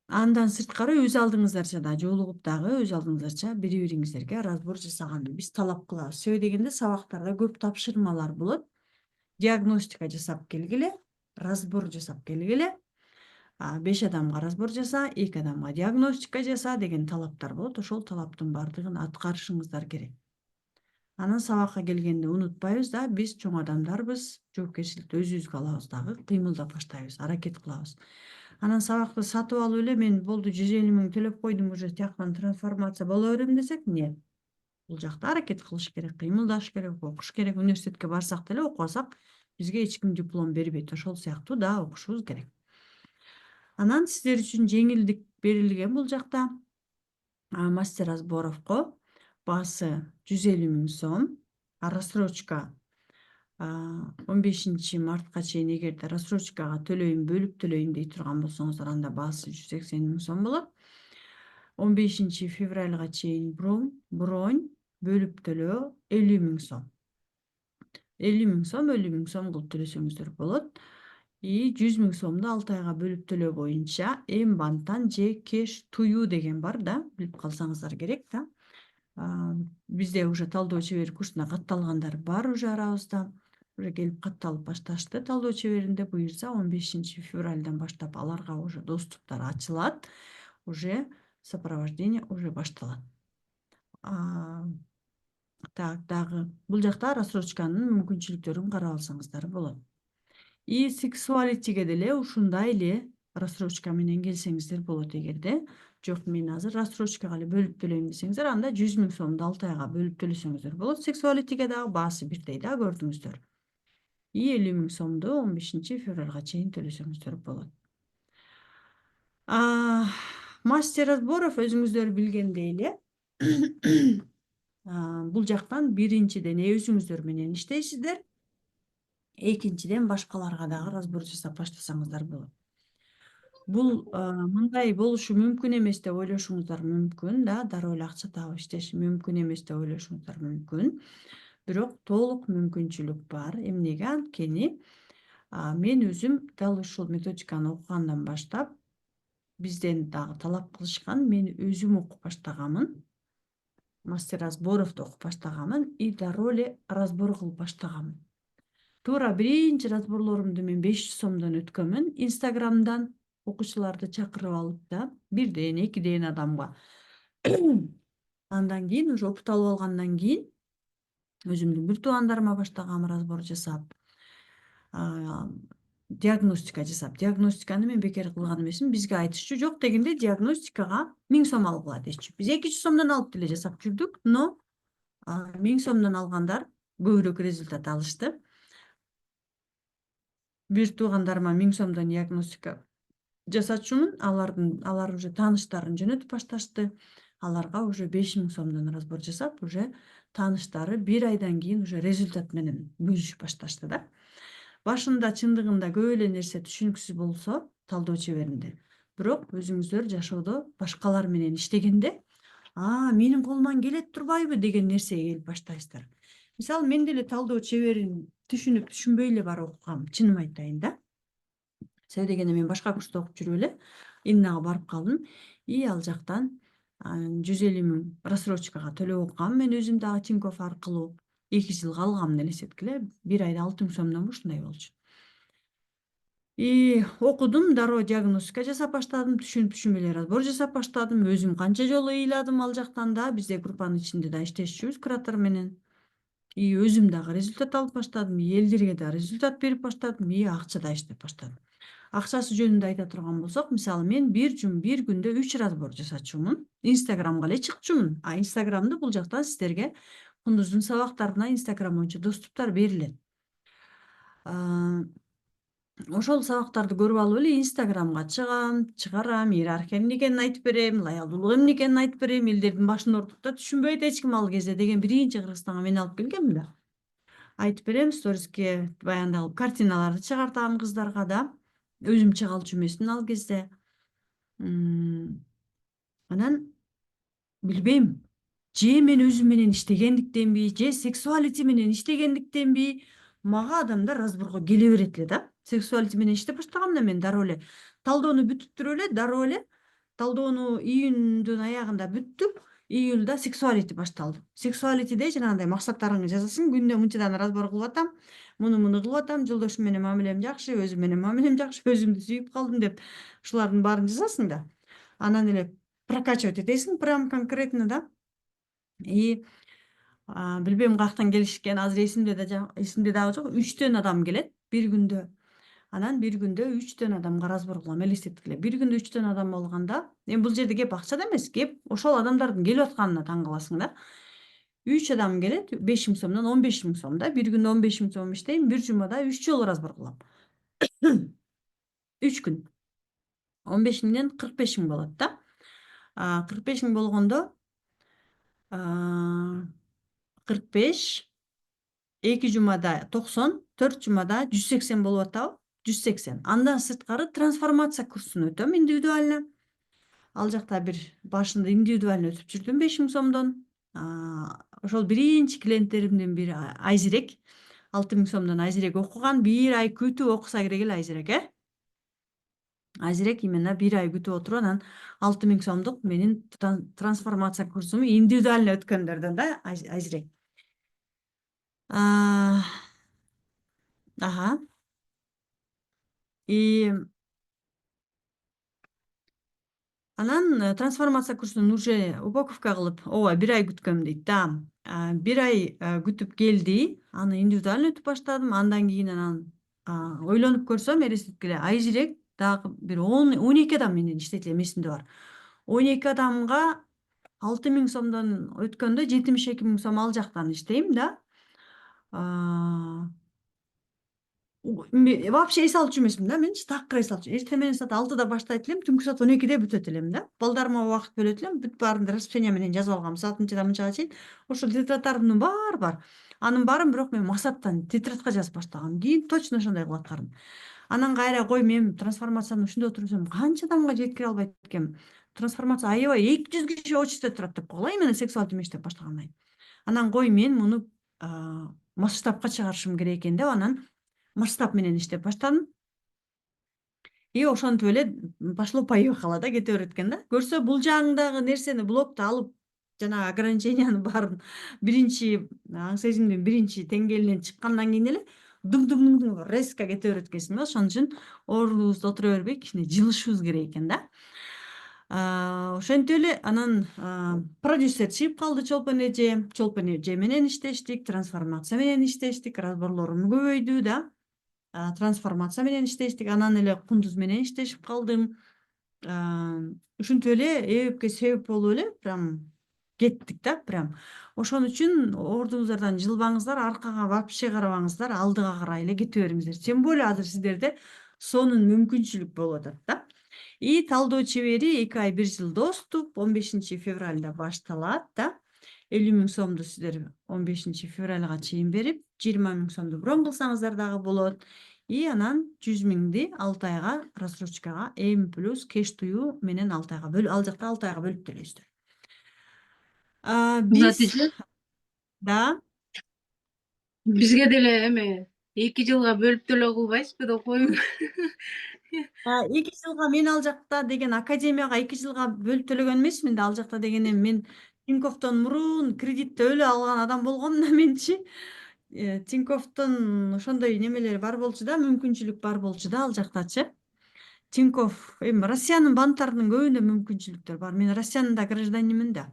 Андан сырткары өз алдыңыздарча да жолугуп дагы өз алдыңыздарча бири-бириңиздерге разбор жасаганды биз талап кылабыз. Себеби дегенде сабактарда көп тапшырмалар болот. Диагностика жасап келгиле, разбор жасап келгиле. 5 адамга разбор жаса, 2 адамга диагностика жаса деген талаптар болот. Ошол талаптын баардыгын аткарышыңыздар керек. Анан сабакка келгенде унутпайбыз да, биз чоң адамдарбыз, жоопкерчиликти өзүбүзгө алабыз дагы, кыймылдап баштайбыз, аракет кылабыз. Анан сабакты сатып алып эле мен болду 150 миң төлөп койдум, уже тияктан трансформация боло берем десек, нет. Бул жакта аракет кылыш керек, кыймылдаш керек, окуш керек. Университетке барсак деле окубасак, бизге эч ким диплом бербейт. Ошол сыяктуу да окушубуз керек. Анан сиздер үчүн жеңилдик берилген бул жакта. Мастер разборовго баасы 150 миң сом, рассрочка 15 мартка чейин эгерде рассрочкага төлөйүн, бөлүп төлөйүн дей турган болсоңуздар, анда баасы 180 миң сом болот. 15 февралга чейин бронь, бөлүп төлөө 50 миң сом. 50 миң сом, 50 миң сом кылып төлөсөңүздөр болот. И 100 миң сомду 6 айга бөлүп төлөө боюнча М-банктан же кеш тую деген бар да, билип калсаңыздар керек да. Бизде уже талдоо чебери курсуна катталгандар бар уже арабызда. Уже келип катталып башташты талдоо чеберинде. Буюрса 15 февралдан баштап аларга уже доступтар ачылат. Уже сопровождение уже башталат. Так, дагы бул жакта рассрочканын мүмкүнчүлүктөрүн карап алсаңыздар болот. И сексуалитиге деле ушундай эле рассрочка менен келсеңиздер болот эгерде. Жок, мен азыр рассрочкага эле бөлүп төлөйм десеңиздер, анда 100 миң сомду 6 айга бөлүп төлөсөңүздөр болот. Сексуалитиге дагы баасы бирдей да, көрдүңүздөр. И 50 миң сомду 15 февралга чейин төлөсөңүздөр болот. Мастер разборов өзүңүздөр билгендей эле бул жактан биринчиден өзүңүздөр менен иштейсиздер. Экинчиден башкаларга дагы разбор жасап баштасаңыздар болот. Бул мындай болушу мүмкүн эмес деп ойлошуңуздар мүмкүн да, дароо эле акча таап иштеш мүмкүн эмес деп ойлошуңуздар мүмкүн. Бирок толук мүмкүнчүлүк бар. Эмнеге? Анткени мен өзүм дал ушул методиканы окугандан баштап бизден дагы талап кылышкан, мен өзүм окуп баштаганмын. Мастер разборовду окуп баштаганмын и дароо эле разбор кылып баштаганмын. Туура биринчи разборлорумду мен 500 сомдон өткөнмүн. Инстаграмдан окуучуларды чакырып алып да, бирден, экиден адамга. Андан кийин уже опыт алып алгандан кийин өзүмдүн бир туугандарыма баштагам разбор жасап. диагностика жасап, диагностиканы мен бекер кылган эмесмин. Бизге айтышчу, жок дегенде диагностикага 1000 сом алгыла дешчү. Биз 200 сомдон алып деле жасап жүрдүк, но 1000 сомдон алгандар көбүрөөк результат алышты. Бир туугандарыма 1000 сомдон диагностика жасачумун. Алар уже тааныштарын жөнөтүп башташты. Аларга уже 5000 сомдон разбор жасап, уже тааныштары 1 айдан кийин уже результат менен бөлүшүп башташты да. Башында чындыгында көп эле нерсе түшүнүксүз болсо талдоо чеберинде. Бирок өзүңүздөр жашоодо башкалар менен иштегенде, менин колуман келет турбайбы деген нерсеге келип баштайсыздар. Мисалы, мен деле талдоо чеберин түшүнүп түшүнбөй эле барып окугам, чынымды айтайын да. Себеби дегенде мен башка курста окуп жүрүп эле Иннага барып калдым. Ал жактан 150 миң рассрочкага төлөп окугам. Мен өзүм дагы Тинькофф аркылуу 2 жылга алгам эле эсептегиле. 1 айда 6000 сомдонбу ушундай болчу. Окудум, дароо диагностика жасап баштадым, түшүнүп эле разбор жасап баштадым. Өзүм канча жолу ыйладым ал жактан да. Бизде группанын ичинде да иштешчүбүз куратор менен. Өзүм дагы результат алып баштадым, элдерге да результат берип баштадым, акча да иштеп баштадым. Акчасы жөнүндө айта турган болсок, мисалы, мен бир күндө 3 разбор жасачумун. Инстаграмга эле чыкчумун. Инстаграмды бул жактан сиздерге Кундуздун сабактарына Инстаграм боюнча доступтар берилет. Ошол сабактарды көрүп алып эле Инстаграмга чыгарам, иерархия эмне экенин айтып берем, лоялдуулук эмне экенин айтып берем. Элдердин башын ортуп да түшүнбөйт эч ким ал кезде деген биринчи Кыргызстанга мен алып келгенмин да. Айтып берем, сториске баягындай картиналарды чыгартам кыздарга да. Өзүм чыгалчу эмесмин ал кезде. Анан билбейм, же мен өзүм менен иштегендиктенби, же сексуалити менен иштегендиктенби, мага адамдар разборго келе берет эле да. Сексуалити менен иштеп баштагам да мен дароо эле талдоону бүтүптүрүп эле, дароо эле талдоону июндун аягында бүттүп, июлда сексуалити башталды. Сексуалитиде жанагындай максаттарыңды жазасың, күндө мынчадан разбор кылып атам, муну кылып атам, жолдошум менен мамилем жакшы, өзүм менен мамилем жакшы, өзүмдү сүйүп калдым деп ушулардын баарын жазасың да. Анан эле прокачивать этесиң прям конкретно да. Билбейм каяктан келишкен, азыр эсимде дагы жок. 3төн адам келет бир күндө. Анан бир күндө 3төн адамга разбор кылам, элестеткиле. Бир күндө 3төн адам болгондо, эми бул жерде кеп акчада эмес, кеп ошол адамдардын келип атканына таң каласың да. 3 адам келет, 5000 сомдон 15000 сом да. Бир күндө 15000 сом иштейм, бир жумада 3 жолу разбор кылам. 3 күн. 15000ден 45000 болот да. 45000 болгондо 45, 2 жумада 90, 4 жумада 180 болуп атабы? 180. Андан сырткары трансформация курсун өтөм индивидуально. Ал жакта бир башында индивидуально өтүп жүрдүм 5000 сомдон. Ошол биринчи клиенттеримдин бири Айзирек. 6000 сомдон Айзирек окуган, бир ай күтүп окуса керек эле Айзирек, Айзирек именно бир ай күтүп отуруп, анан 6000 сомдук менин трансформация курсуму индивидуально өткөндөрдөн да Айзирек. Анан трансформация курсун уже упаковка кылып, ооба, бир ай күткөм дейт да. Бир ай күтүп келди, аны индивидуально өтүп баштадым. Андан кийин ойлонуп көрсөм, элестеткиле, Айзирек дагы бир 12 адам менен иштейт элем, эсимде бар. 12 адамга 6000 сомдон өткөндө 72 000 сом ал жактан иштейм да. Вообще эс алчу эмесмин да, менчи такыр эс алчу. Эртең менен саат 6да баштайт элем, түнкү саат 12де бүтөт элем да. Балдарыма убакыт бөлөт элем, бүт баарын расписание менен жазып алгам. Саат мынчадан мынчага чейин ошол тетрадтарымдын баары бар. Анын баарын бирок мен максаттан тетрадка жазып баштагам. Кийин точно ошондой кылып аткарым. Анан кайра кой, мен трансформацияны ушундай отурсам канча адамга жеткире албайт экенмин. Трансформация аябай 200 киши очередьте турат деп койгула, именно сексуалити менен иштеп баштагандан кийин. Анан кой, мен муну масштабка чыгарышым керек экен деп, анан масштаб менен иштеп баштадым. Ошентип эле пошло поехало да, кете берет экен да. Көрсө бул жагыңдагы нерсени блокту алып, жанагы ограничениянын баарын биринчи аң сезимдин биринчи деңгээлинен чыккандан кийин эле дуң резко кете берет экенсиң да. Ошон үчүн ордубузда отура бербей кичине жылышыбыз керек экен да. Ошентип эле анан продюсер чыгып калды, Чолпон эже менен иштештик, трансформация менен иштештик, разборлорум көбөйдү да. трансформация менен иштештик, анан эле кундуз менен иштешип калдым. Ушинтип эле эбепке себеп болуп эле прям кеттик да прям. Ошон үчүн ордуңуздардан жылбаңыздар, аркага вообще карабаңыздар, алдыга карай эле кете бериңиздер. Тем более азыр сиздерде сонун мүмкүнчүлүк болуп атат да. И талдоо чебери 2 ай 1 жыл доступ 15 февралда башталат да. 50 000 сомду сиздер 15 февралга чейин берип, 20 000 сомду брон кылсаңыздар дагы болот. И анан 100 000ди 6 айга рассрочкага М плюс кеш туюу менен 6 айга ал жакта 6 айга бөлүп төлөйсүздөр. Зат Биз эже, да бизге деле эме 2 жылга бөлүп төлөө кылбайсызбы деп коюң. 2 жылга мен ал жакта деген академияга 2 жылга бөлүп төлөгөн эмесмин да. Ал жакта деген эми мен Тиньковдон мурун кредитти өлө алган адам болгом да менчи. Тиньковдон ошондой немелери бар болчу да, мүмкүнчүлүк бар болчу да ал жактачы. Тинькофф эми Россиянын банктарынын көбүндө мүмкүнчүлүктөр бар. Мен Россиянын да гражданимин да.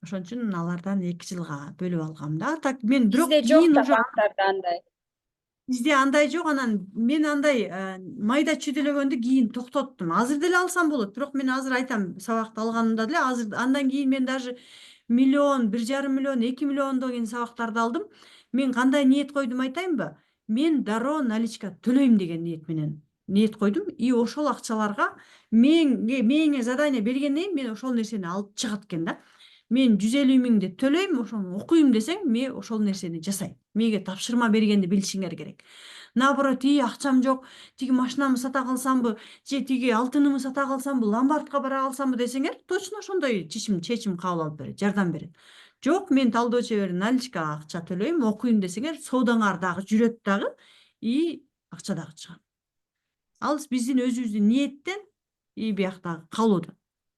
Ошон үчүн алардан 2 жылга бөлүп алгам да. Так мен бирок Бизде жок кийин да уже банктарда андай. бизде андай жок, анан мен андай майда чүйдөлөгөндү кийин токтоттум. Азыр деле алсам болот, бирок мен азыр айтам сабакты алганымда деле азыр андан кийин мен даже 1 миллион, 1,5 миллион, 2 миллиондон кийин сабактарды алдым. Мен кандай ниет койдум айтайынбы? Мен дароо наличка төлөйм деген ниет менен ниет койдум. И ошол акчаларга мээңе задание бергенден кийин мен ошол нерсени алып чыгат экен да. Мен 150 000ди төлөйм, ошону окуйм десең, мен ошол нерсени жасайм. Мээге тапшырма бергенди билишиңер керек. Наоборот, акчам жок, тиги машинамды сата калсамбы, же тиги алтынымды сата калсамбы, ломбардка бара калсамбы десеңер, точно ошондой чечим кабыл алып берет, жардам берет. Жок, мен талдоо чебери наличкага акча төлөйм, окуйм десеңер, соодаңар дагы жүрөт дагы, и акча дагы чыгат. Ал биздин өзүбүздүн ниеттен и бияктагы калуудан,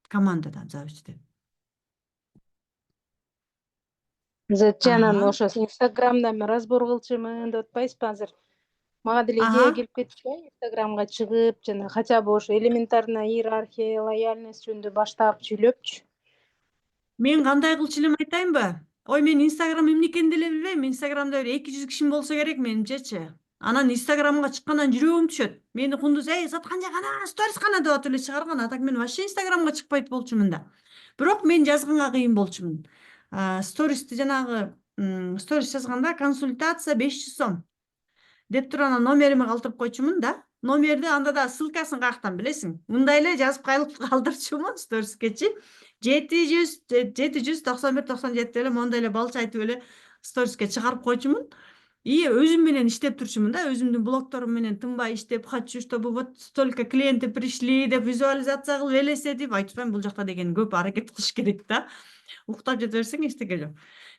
командадан зависит этет. Затчы анан Ага. ошо Инстаграмда мен разбор кылчумун деп атпайсызбы азыр? Мага деле идея Ага. келип кетчү Инстаграмга чыгып, жана хотя бы ошо элементарный иерархия, лояльность жөнүндө баштап сүйлөпчү. Мен кандай кылчу элем айтайынбы? Ой, мен Инстаграм эмнекени деле билбейм. Инстаграмда бир 200 кишим болсо керек менимчечи. Анан Инстаграмга чыккандан жүрөгүм түшөт. Мени кундуз Затканжа кана, сторис кана деп атып эле чыгарган. А так мен вообще Инстаграмга чыкпайт болчумун да. Бирок мен жазганга кыйын болчумун. Стористи жанагы сторис жазганда консультация 500 сом деп туруп анан номерими калтырып койчумун да. Номерди анда да ссылкасын каяктан билесиң. Мындай эле жазып калтырчумун сторискечи. 791-97 эле мондай эле балча айтып эле сториске чыгарып койчумун. И өзүм менен иштеп турчумун да, өзүмдүн блогторум менен тынбай иштеп, хочу, чтобы вот столько клиенты пришли деп визуализация кылып элесе деп айтып атпайм, бул жакта деген көп аракет кылыш керек да. Уктап жата берсең эчтеке жок.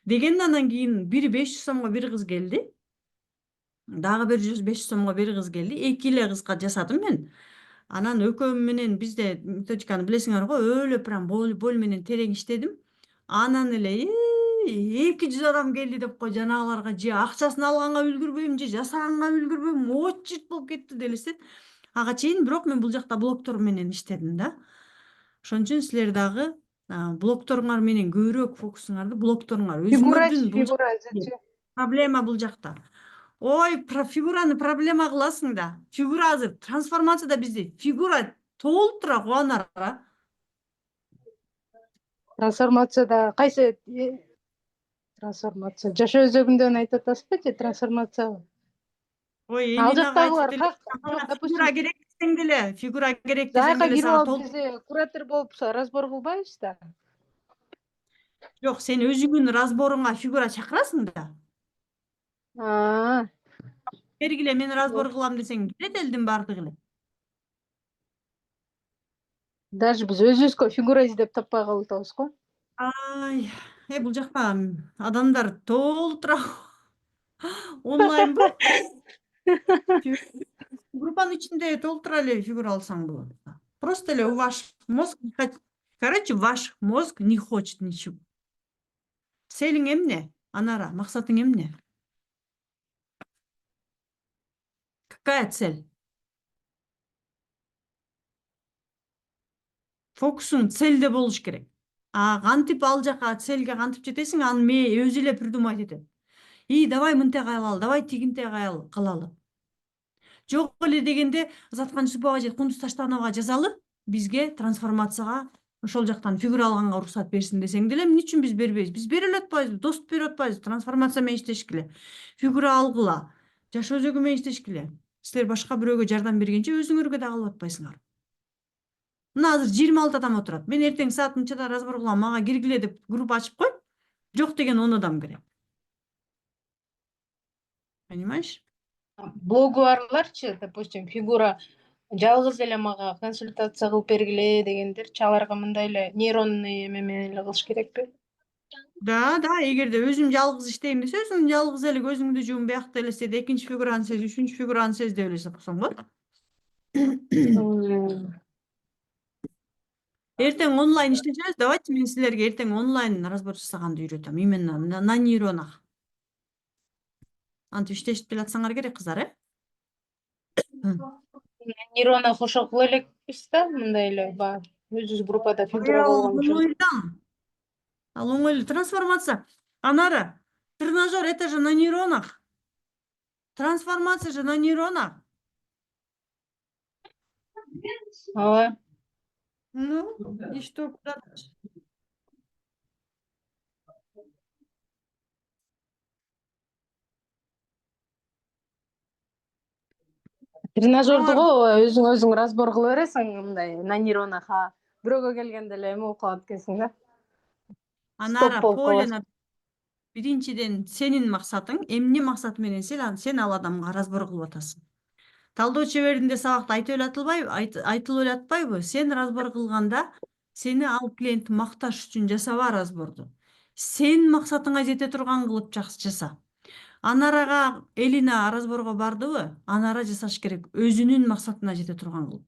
Дегенде анан кийин бири 500 сомго бир кыз келди. Дагы бир 500 сомго бир кыз келди. 2 эле кызга жасадым мен. Анан экөөм менен бизде методиканы билесиңер го, өлө прям боль менен терең иштедим. Анан эле 200 адам келди деп кой, жанагыларга же акчасын алганга үлгүрбөйм, же жасаганга үлгүрбөйм, очередь болуп кетти делесет. Ага чейин бирок мен бул жакта блогторум менен иштедим да. Ошон үчүн силер дагы блогторуңар менен көбүрөөк фокусуңарды блогторуңар өзүңөрдүн Фигура затчы. проблема бул жакта. Ой, фигураны проблема кыласың да. Фигура азыр трансформацияда бизде фигура толтура кубанар а. Трансформацияда кайсы трансформация? Жашоо өзөгүндөн айтып атасызбы же трансформация? Ой, Ал Эмин ага айтып жактагылар деле, жок, фигура допустим, керек десең деле, фигура керек десең зайка деле кирип сага алып толтур. биз куратор болуп разбор кылбайбыз да. Жок, сен өзүңдүн разборуңа фигура чакырасың да. Бергиле мен разбор кылам десең, келет элдин бардыгы эле. Даже биз өзүбүзгө фигура издеп таппай калып атабыз го. Ай, бул жакта адамдар толтура. Онлайнбы? Группанын ичинде толтура эле фигура алсаң болот. Просто эле ваш мозг, короче, ваш мозг не хочет ничего. Целиң эмне? Анара, максатың эмне? Какая цель? Фокусуң цельде болуш керек. Кантип ал жака цельге кантип жетесиң, аны мен өзү эле придумать этет. Давай мынтип кылалы, давай тигинтип кылалы. Жок эле дегенде Заткан Жусуповага же Кундуз Таштановго жазалы, бизге трансформацияга ошол жактан фигура алганга уруксат берсин десең деле эмне үчүн биз бербейбиз? Биз бере эле атпайбызбы? Доступ берип атпайбызбы? Трансформация менен иштешкиле. Фигура алгыла. Жаш өзөгү менен иштешкиле. Силер башка бирөөгө жардам бергенче өзүңөргө да кылып атпайсыңар. Мына азыр 26 адам отурат. Мен эртең саат мынчада разбор кылам, мага киргиле деп группа ачып кой. Жок деген 10 адам керек. Понимаешь? Блогу барларчы, допустим, фигура жалгыз эле мага консультация кылып бергиле дегендерчи, аларга мындай эле нейронный эме менен эле кылыш керекпи? Да, эгерде өзүм жалгыз иштейм десе, өзүң жалгыз эле көзүңдү жуум, биякта эле сен экинчи фигураны сез, үчүнчү фигураны сез деп эле эсептесең болот. Эртең онлайн иштешебиз. Давайте мен силерге эртең онлайн разбор жасаганды үйрөтөм. Именно на нейронах. Антип иштешип келатсаңар керек, кыздар, Нейрона ошол кыла элекпиз да, мындай эле баягы өзүбүз группада фигура болгон үчүн. Ал оңой эле трансформация. Анары тренажер это же на нейронах. Трансформация же на нейронах. Ооба. Ну, и что куда дальше? Тренажерду өзүң разбор кыла бересиң, мындай на нейронах. Бирөөгө келгенде эле эме болуп калат экенсиң да. Анара Стоп болуп калат. Полина, биринчиден сенин максатың, эмне максат менен сен ал адамга разбор кылып атасың. Талдоо чеберинде сабакта айтылып эле атпайбы? Сен разбор кылганда сени ал клиент макташ үчүн жасаба разборду. Сен максатыңа жете турган кылып жаса. Анарага Элина разборго бардыбы? Анара жасаш керек өзүнүн максатына жете турган кылып.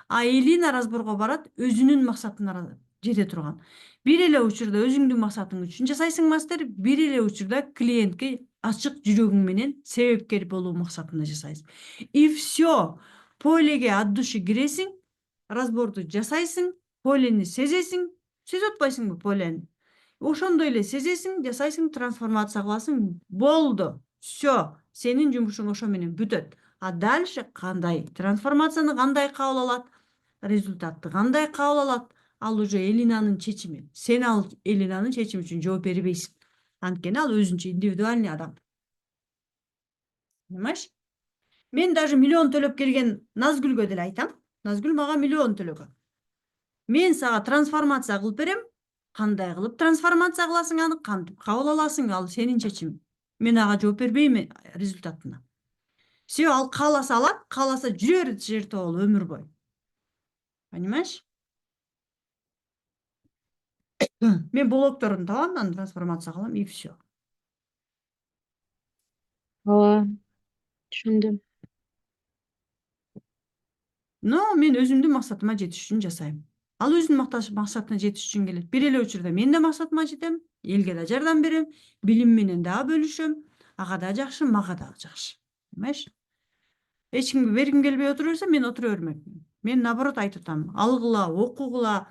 А Элина разборго барат өзүнүн максатына жете турган. Бир эле учурда өзүңдүн максатың үчүн жасайсың мастер, бир эле учурда клиентке ачык жүрөгүң менен себепкер болуу максатында жасайсың. И все. Полеге от души киресиң, разборду жасайсың, полени сезесиң, сезип атпайсыңбы полени? Ошондой эле сезесиң, жасайсың, трансформация кыласың, болду. Все, сенин жумушуң ошо менен бүтөт. А дальше кандай? Трансформацияны кандай кабыл алат? Результатты кандай кабыл алат? Ал уже Элинанын чечими. Сен ал Элинанын чечими үчүн жооп бербейсиң. Анткени ал өзүнчө индивидуальный адам. Понимаешь? Мен даже миллион төлөп келген Назгүлгө деле айтам. Назгүл мага миллион төлөгөн. Мен сага трансформация кылып берем. Кандай кылып трансформация кыласың аны, кантип кабыл аласың, ал сенин чечимиң. Мен ага жооп бербейм результатына. Все, ал кааласа алат, кааласа жүрө берет жертва болуп өмүр бою. Понимаешь? Мен блогторун табам, анан трансформация кылам и все. Ооба. Түшүндүм. Но мен өзүмдүн максатыма жетиш үчүн жасайм. Ал өзүнүн максатына жетиш үчүн келет. Бир эле учурда мен да максатыма жетем, элге да жардам берем, билим менен дагы бөлүшөм. Ага да жакшы, мага дагы жакшы. Понимаешь? Эч кимге бергим келбей отура берсе, мен отура бермекмин. Мен наоборот айтып атам, алгыла, окугула.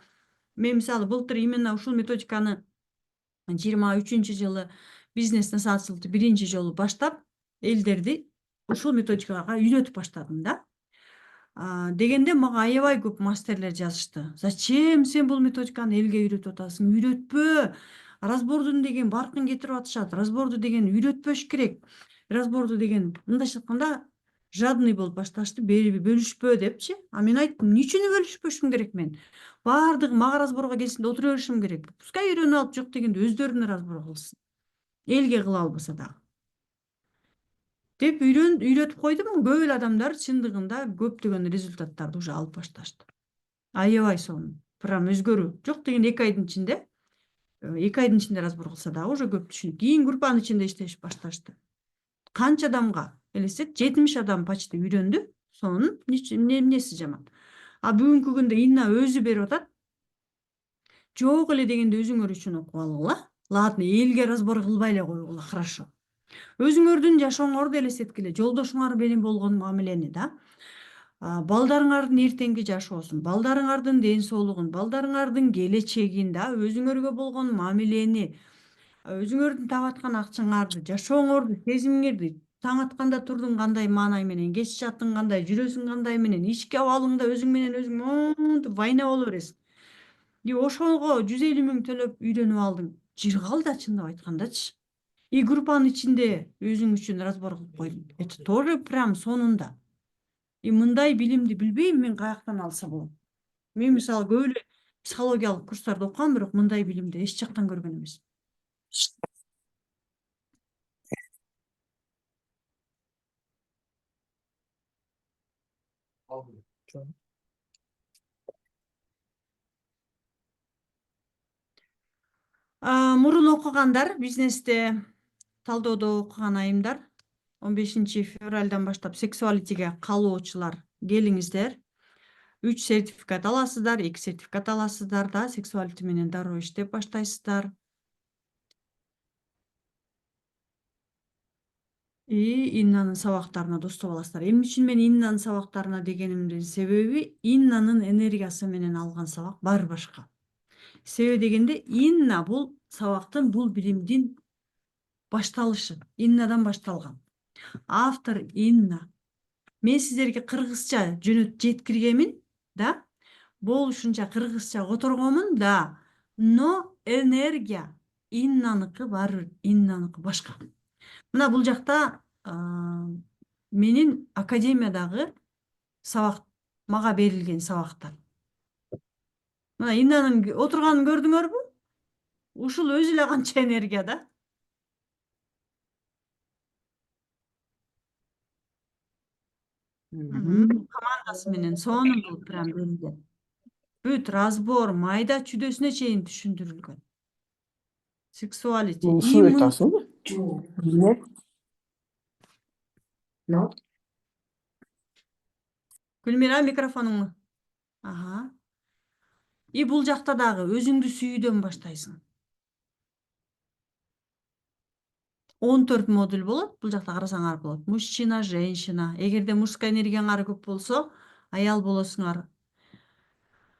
Мен мисалы былтыр именно ушул методиканы 23-жылы бизнес наставительстводу биринчи жолу баштап, элдерди ушул методикага үйрөтүп баштадым да. Дегенде мага аябай көп мастерлер жазышты. Зачем сен бул методиканы элге үйрөтүп атасың? Үйрөтпө. Разбордун деген баркын кетирип атышат. Разборду деген үйрөтпөш керек. Разборду деген мындайча айтканда жадный болуп башташты, бөлүшпө депчи. А мен айттым, эмне үчүн бөлүшпөшүм керек мен? Баардыгы мага разборго келсин деп отура беришим керек. Пускай үйрөнүп алып жок дегенде өздөрүнө разбор кылсын. Элге кыла албаса дагы. Деп үйрөтүп койдум, көп эле адамдар чындыгында көптөгөн результаттарды уже алып башташты. Аябай сонун. Прям өзгөрүү. Жок деген 2 айдын ичинде разбор кылса дагы уже көп түшүнүп. Кийин группанын ичинде иштешип башташты. Канча адамга элестет, 70 адам почти үйрөндү. Сонун эмнеси жаман. А бүгүнкү күндө Инна өзү берип атат. Жок эле дегенде өзүңөр үчүн окуп алгыла. Ладно, элге разбор кылбай эле койгула, хорошо. Өзүңөрдүн жашооңорду элестеткиле, жолдошуңар менен болгон мамилени да. Балдарыңардын эртеңки жашоосун, балдарыңардын ден соолугун, балдарыңардын келечегин да, өзүңөргө болгон мамилени, өзүңөрдүн таап аткан акчаңарды, жашооңорду, сезимиңерди таң атканда турдуң кандай маанай менен, кеч жаттың кандай, жүрөсүң кандай менен, ички абалыңда өзүң менен өзүң монтип вайна боло бересиң. И ошого 150 миң төлөп үйрөнүп алдың. Жыргал да чындап айткандачы. И группанын ичинде өзүң үчүн разбор кылып койдуң. Это тоже прям сонунда. И мындай билимди билбейм мен каяктан алса болот. Мен мисалы көп эле психологиялык курстарды окугам, бирок мындай билимди эч жактан көргөн эмес. Мурун окугандар, бизнесте талдоодо окуган айымдар 15 февралдан баштап сексуалитиге калуучулар келиңиздер. 3 сертификат аласыздар, 2 сертификат аласыздар да сексуалити менен дароо иштеп баштайсыздар. И Иннанын сабактарына доступ аласыздар. Эмне үчүн мен Иннанын сабактарына дегенимдин себеби Иннанын энергиясы менен алган сабак баары башка. Себеби дегенде Инна бул сабактын, бул билимдин башталышы. Иннадан башталган. Автор Инна. Мен сиздерге кыргызча жөнөт жеткиргемин, да? Болушунча кыргызча которгомун, да. Но энергия Иннаныкы баары Иннаныкы башка. Мына бул жакта менин академиядагы сабак, мага берилген сабактар. Мына Иннанын отурганын көрдүңөрбү? Ушул өзү эле канча энергия да. Командасы менен сонун кылып прям берилген. Бүт разбор, майда чүдөсүнө чейин түшүндүрүлгөн. Сексуалити. Ушул айтасыңбы? Эмне? Гүлмира, микрофонуңду. Ага. И бул жакта дагы өзүңдү сүйүүдөн баштайсың. 14 модуль болот. Бул жакта карасаңар болот. Мужчина, женщина. Эгерде мужская энергияңар көп болсо, аял болосуңар.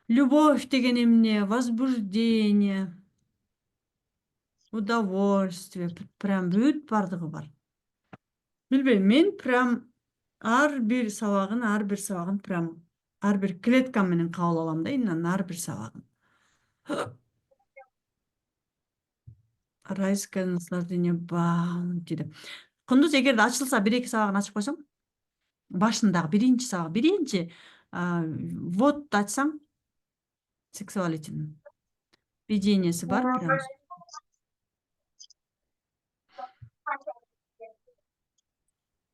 Любовь деген эмне? Возбуждение, удовольствие. Прям бүт бардыгы бар. Билбейм, мен прям ар бир сабагын прям ар бир клеткам менен кабыл алам да, Иннанын ар бир сабагын. Райское наслаждение дейді. Кундуз, эгерде ачылса 1-2 сабагын ачып койсоң, башындагы биринчи сабак, биринчи вот ачсаң, сексуалитинин видениеси бар прям.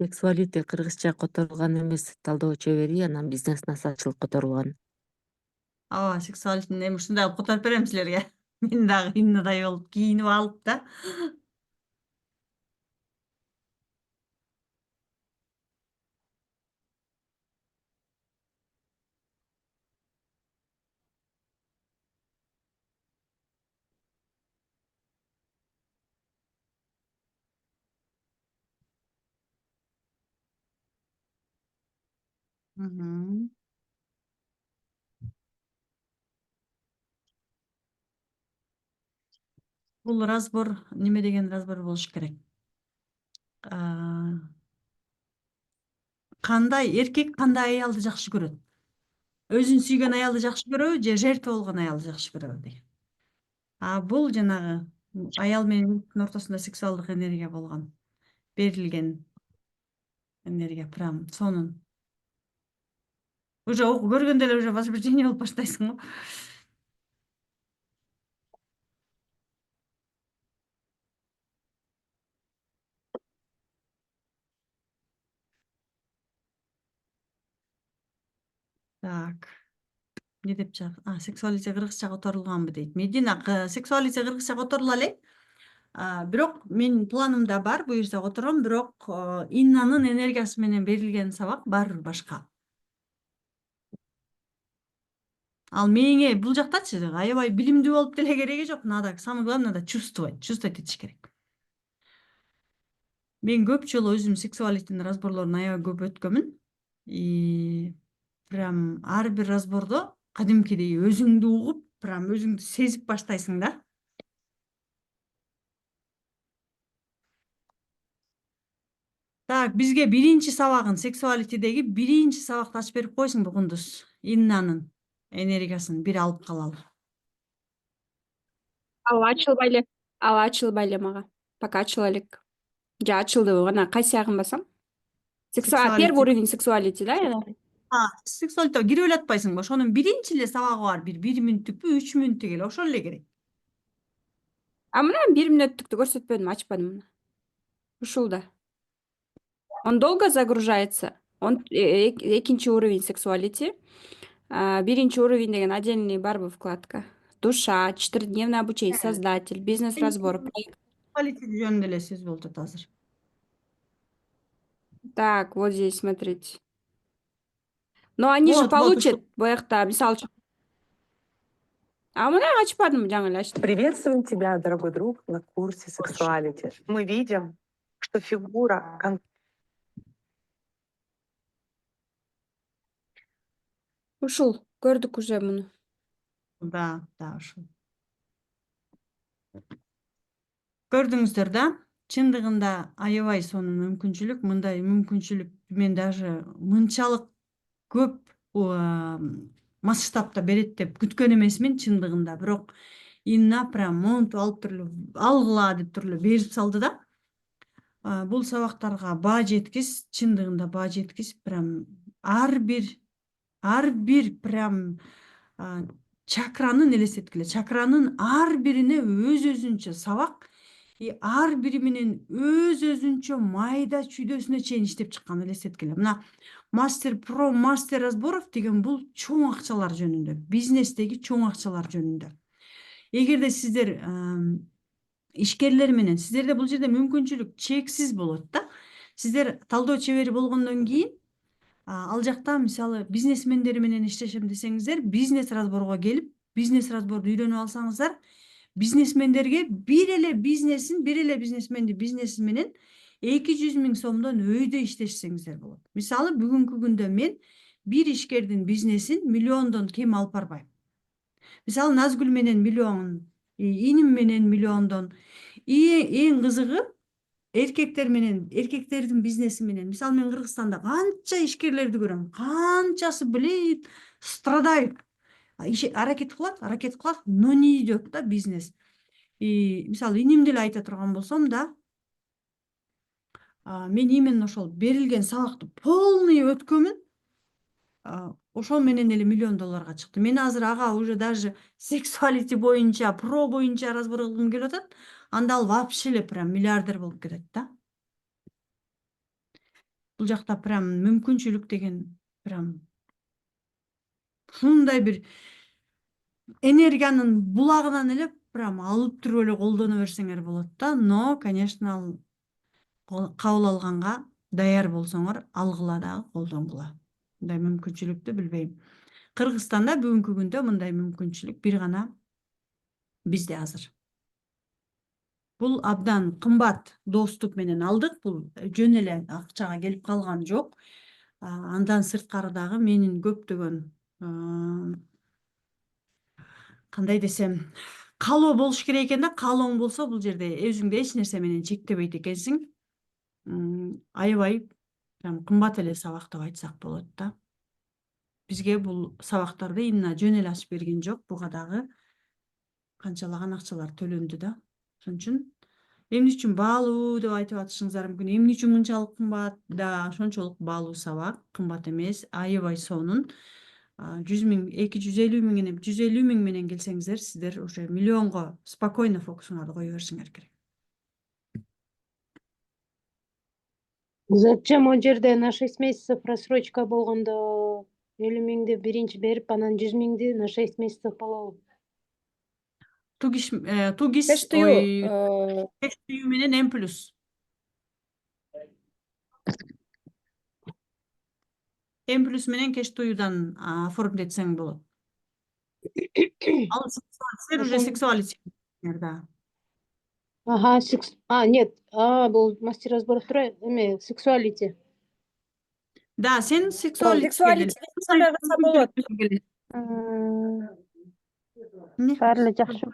Сексуалити кыргызча которулган эмес, талдоо чебери, анан бизнес нас ачылып которулган. Сексуалитин эми ушундай кылып которуп берем силерге. Мен дагы Иннадай болуп кийинип алып да. Бул разбор неме деген разбор болуш керек. Кандай эркек кандай аялды жакшы көрөт? Өзүн сүйгөн аялды жакшы көрөбү же жертва болгон аялды жакшы көрөбү деген. Бул жанагы аял менен жигиттин ортосунда сексуалдык энергия болгон, берилген энергия прям сонун. Уже көргөндө эле уже возбуждение болуп баштайсың го. Так. Не деп чак? Сексуалити кыргызча которулганбы дейт. Медина, сексуалити кыргызча которула элек. Бирок менин планымда бар, буюрса котором, бирок Иннанын энергиясы менен берилген сабак баары бир башка. Ал мээңе бул жактачы аябай билимдүү болуп деле кереги жок. Надо, самое главное, надо чувствовать этиш керек. Мен көп жолу өзүм сексуалитинин разборлорун аябай көп өткөмүн. И прям ар бир разбордо кадимкидей өзүңдү угуп, прям өзүңдү сезип баштайсың да. Так, бизге биринчи сабагын, сексуалитидеги биринчи сабакты ачып берип койсуңбу Кундуз? Иннанын энергиясын бир алып калалы. Ал ачылбай эле мага. Пока ачыла элек. Жа ачылды ана кайсы ягын басам? Первый уровень сексуалити, да? Сексуалитет кирип эле атпайсыңбы? Ошонун биринчи эле сабагы бар, бир мүнөттүкпү, 3 мүнөттүк эле, ошол эле керек. А мына 1 мүнөттүктү көрсөтпөдүм, ачпадым мына. Ушул да. Он долго загружается. Он экинчи уровень сексуалити. Биринчи уровень деген отдельный барбы вкладка. Душа, 4-дневное обучение, создатель, бизнес-разбор, проект. Сексуалитет жөнүндө эле сөз болуп жатат азыр. Так, вот здесь, смотрите. Но они же Вот, получат, боякта, мисалы үчүн. А мына ачпадым, жаңы эле ачтым. Приветствуем тебя, дорогой друг, на курсе сексуалити. Мы видим, что фигура Ушул, көрдүк уже муну. Да, ошол. Көрдүңүздөр да, чындыгында аябай сонун мүмкүнчүлүк, мындай мүмкүнчүлүк мен даже мынчалык көп масштабта берет деп күткөн эмесмин чындыгында. Бирок Инна прям монтуп алып туруп алгыла деп туруп берип салды да. Бул сабактарга баа жеткиз, чындыгында баа жеткиз, прям ар бир прям чакранын элестеткиле. Чакранын ар бирине өзүнчө сабак, ар бири менен өзүнчө майда чүйдөсүнө чейин иштеп чыккан элестеткиле. Мына мастер разборов деген бул чоң акчалар жөнүндө, бизнестеги чоң акчалар жөнүндө. Эгерде сиздер ишкерлер менен, сиздерде бул жерде мүмкүнчүлүк чексиз болот да. Сиздер талдоо чебери болгондон кийин ал жакта мисалы бизнесмендер менен иштешем десеңиздер, бизнес разборго келип, бизнес разборду үйрөнүп алсаңыздар, бизнесмендерге бир эле бизнеси менен 200 000 сомдон өйдө иштешсеңиздер болот. Мисалы бүгүнкү күндө мен бир ишкердин бизнесин миллиондон кем алып барбайм. Мисалы Назгүл менен миллион, иним менен миллиондон. Эң кызыгы эркектердин бизнеси менен. Мисалы мен Кыргызстанда канча ишкерлерди көрөм, канчасы страдают. Аракет кылат, но не идет да бизнес. Мисалы инимди эле айта турган болсом да, мен именно ошол берилген сабакты полный өткөмүн. Ошол менен эле $1 000 чыкты. Мен азыр ага уже даже сексуалити боюнча, про боюнча разбор кылгым келип атат. Анда ал вообще эле прям миллиардер болуп кетет да. Бул жакта прям мүмкүнчүлүк деген прям ушундай бир энергиянын булагынан эле прям алып туруп эле колдоно берсеңер болот да. Но, конечно, ал кабыл алганга даяр болсоңор, алгыла дагы колдонгула. Мындай мүмкүнчүлүктү билбейм. Кыргызстанда бүгүнкү күндө мындай мүмкүнчүлүк бир гана бизде азыр. Бул абдан кымбат доступ менен алдык. Бул жөн эле акчага келип калган жок. Андан сырткары дагы менин көптөгөн кандай десем, каалоо болуш керек экен да. Каалооң болсо бул жерде өзүңдү эч нерсе менен чектебейт экенсиң. Аябай прям кымбат эле сабак деп айтсак болот да. Бизге бул сабактарды Инна жөн эле ачып берген жок. Буга дагы канчалаган акчалар төлөндү да. Ошон үчүн эмне үчүн баалуу деп айтып атышыңыздар мүмкүн. Эмне үчүн мынчалык кымбат? Да, ошончолук баалуу сабак, кымбат эмес, аябай сонун. 100 000, 250 000 150 000 менен келсеңиздер, сиздер уже миллионго спокойно фокусуңарды кое берсиңер керек. Зачем о жерде на 6 месяцев рассрочка болгондо 50 000 биринчи берип, анан 100 000 на 6 месяцев болобу? Кеш түйүү менен М+. М+ менен кеш түйүүдан оформдетсең болот. Ал сиздер уже сексуалити да. Ага, нет, бул мастер разбор эме сексуалити. Да, сен сексуалити болот. Баары эле жакшы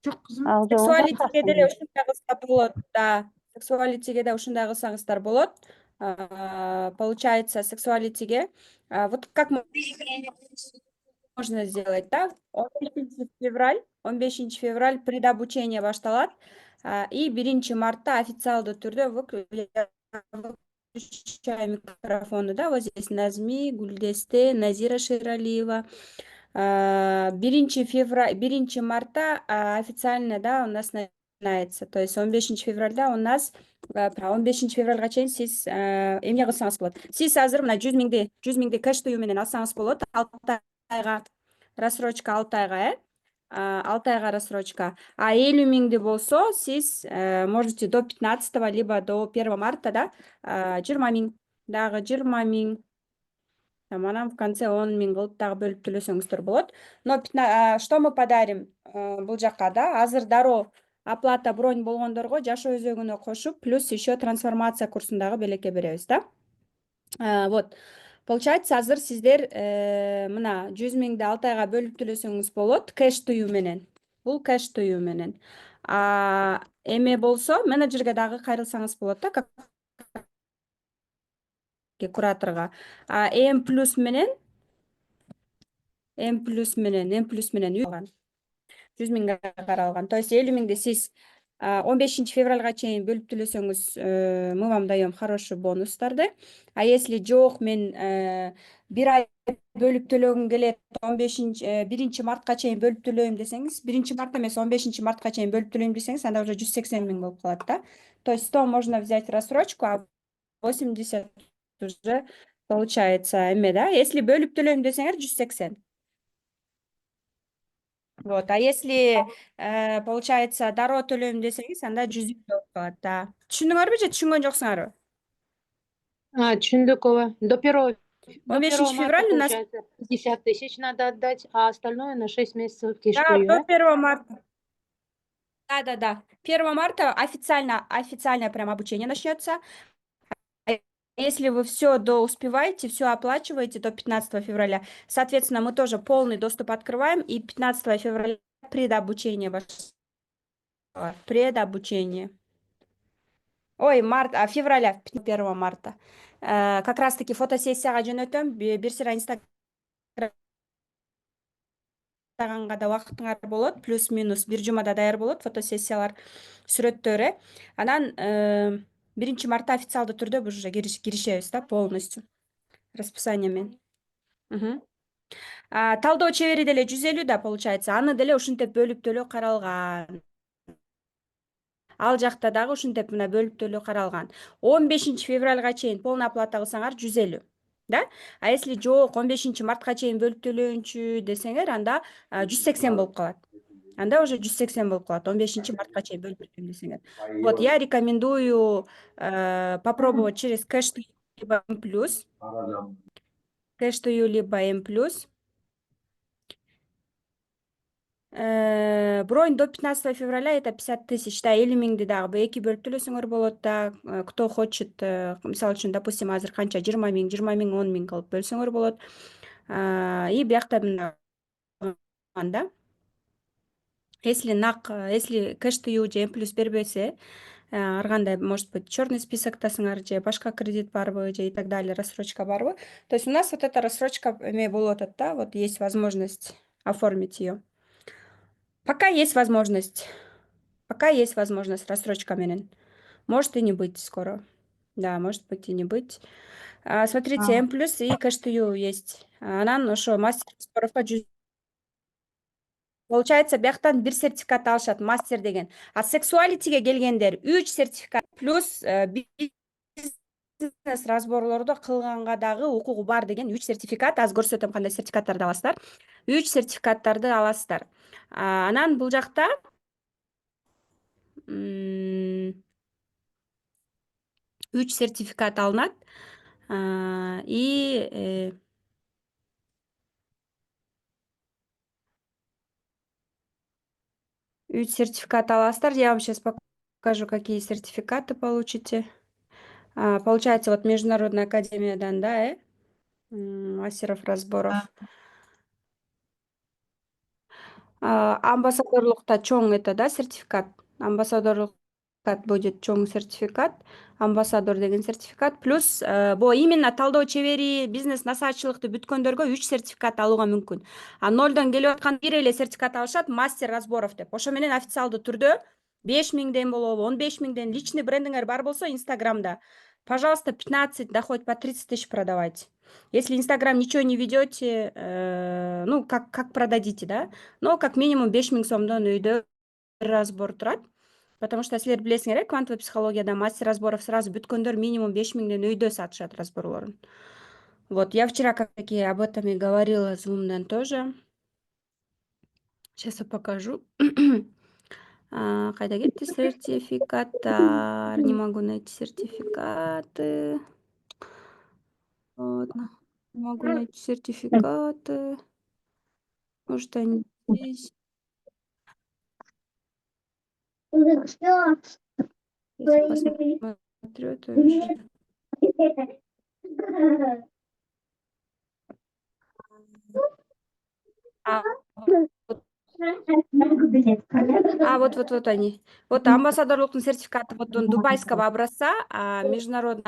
Жок кызым. Сексуалитиге деле ушундай кылса болот да. Сексуалитиге да ушундай кылсаңыздар болот. Получается, сексуалитиге вот как можно сделать, да? 15 февраль предобучение башталат. И 1 мартта официалдуу түрдө выключаю микрофону, да, вот здесь Назми, Гульдесте, Назира Ширалиева. 1 мартта официально, да, у нас начинается. То есть 15 февральда у нас 15 февралга чейин сиз эмне кылсаңыз болот. Сиз азыр мына 100 миңди кэш тую менен алсаңыз болот. 6 айга рассрочка 6 айга, 6 айга рассрочка. А 50 миңди болсо сиз можете до 15 либо до 1 марта, да, 20 миң, дагы 20 миң. Анан в конце 10 миң кылып дагы бөлүп төлөсөңүздөр болот. Но что мы подарим бул жакка, да? Азыр дароо оплата бронь болгондорго жашоо өзөгүнө кошуп, плюс еще трансформация курсун дагы белекке беребиз, да? Вот. Получается, азыр сиздер мына 100 миңди 6 айга бөлүп төлөсөңүз болот, кэш тую менен. Бул кэш тую менен. Эме болсо, менеджерге дагы кайрылсаңыз болот, да, кураторго. М плюс менен 100 миңге каралган. То есть 50 миңди сиз 15 февральга чейин бөлүп төлөсөңүз, мы вам даем хороший бонустарды. А если жок, мен 1 ай бөлүп төлөгүм келет, 1 мартка чейин бөлүп төлөйм десеңиз, 1 март эмес, 15 мартка чейин бөлүп төлөйм десеңиз, анда уже 180 миң болуп калат, да. То есть 100 можно взять рассрочку, а 80 уже получается эме, да. Если бөлүп төлөйм десеңер 180. Вот, а если получается дароо төлөйм десеңиз, анда 100 болуп калат, да. Түшүндүңөрбү же түшүнгөн жоксуңарбы? Түшүндүк, ооба. До 1 15 марта, февраля у нас, получается, 50 тысяч надо отдать, а остальное на 6 месяцев кэш да, тую, до 1 марта. Да. 1 марта официальное прям обучение начнется. Если вы все успеваете, все оплачиваете до 15 февраля, соответственно, мы тоже полный доступ открываем, и 15 февраля предобучение ваше. Предобучение. Ой, февраля, 1 марта. Как раз-таки фотосессияга жөнөтөм, бир сыра инстаграмга да убактыңар болот, плюс-минус 1 жумада даяр болот фотосессиялар, сүрөттөрү. Анан 1 мартта официалдуу түрдө biz уже киришебиз, да, полностью. Расписание менен. Талдоо чебери деле 150, да, получается. Аны деле ушинтип бөлүп төлөө каралган. Ал жакта дагы ушинтип мына бөлүп төлөө каралган. 15 февральга чейин полный оплата кылсаңар 150, да? А если жок, 15 мартка чейин бөлүп төлөйүнчү десеңер, анда 180 болуп калат. Анда уже 180 болуп калат, 15 мартка чейин бөлүп төлөйм десеңер. Вот, я рекомендую попробовать через кэш либо М+. Кэш либо М+. Бронь до 15 февраля это 50 тысяч, да, 50 миңди дагы 2 бөлүп төлөсөңөр болот, да. Кто хочет, мисалы үчүн, допустим, азыр канча 20 миң, 10 миң кылып бөлсөңөр болот. И биякта мына, да. Если кэш тыюу же М+ бербесе, ар кандай, может быть, черный списоктасыңар же башка кредит барбы же и так далее, рассрочка барбы. То есть у нас вот эта рассрочка эме болуп атат, да, вот есть возможность оформить ее. Пока есть возможность рассрочка менен. Может и не быть скоро. Да, может быть и не быть. Смотрите, М+ и кэш тыюу есть. Анан ошо мастер споровко получается, бияктан 1 сертификат алышат, мастер деген. А сексуалитиге келгендер 3 сертификат плюс бизнес разборлорду кылганга дагы укугу бар деген 3 сертификат. Аз көрсөтөм кандай сертификаттарды аласыздар. 3 сертификаттарды аласыздар. Анан бул жакта 3 сертификат алынат. И 3 сертификат аласыздар. Я вам сейчас покажу, какие сертификаты получите. Получается, вот Международная академиядан, да, мастеров разборов. Амбассадорлукта чоң это, да, сертификат. Амбассадорлукта сертификат будет, чоң сертификат, амбассадор деген сертификат. Плюс бу именно талдоо чебери, бизнес насаатчылыкты бүткөндөргө 3 сертификат алууга мүмкүн. А нолдон келип аткан бир эле сертификат алышат, мастер разборов деп. Ошо менен официалдуу түрдө 5000ден болобу, 15000ден личный брендиңер бар болсо Инстаграмда, пожалуйста, 15, да хоть по 30 тысяч продавайте. Если Инстаграм ничего не ведете, ну, как продадите, да? Но как минимум 5000 сомдон үйдө разбор турат. Потому что силер билесиңер, квантовый психологияда мастер разборов сразу бүткөндөр минимум 5000ден үйдө сатышат разборлорун. Вот, я вчера как таки об этом и говорила Zoom'дан тоже. Сейчас я покажу. Кайда кетти сертификаттар? Не могу найти сертификаты. Вот, не могу найти сертификаты. Может, они здесь. Сейчас посмотрю тоже. А, вот они. Вот амбассадорлуктун сертификаты, вот он дубайского образца, международный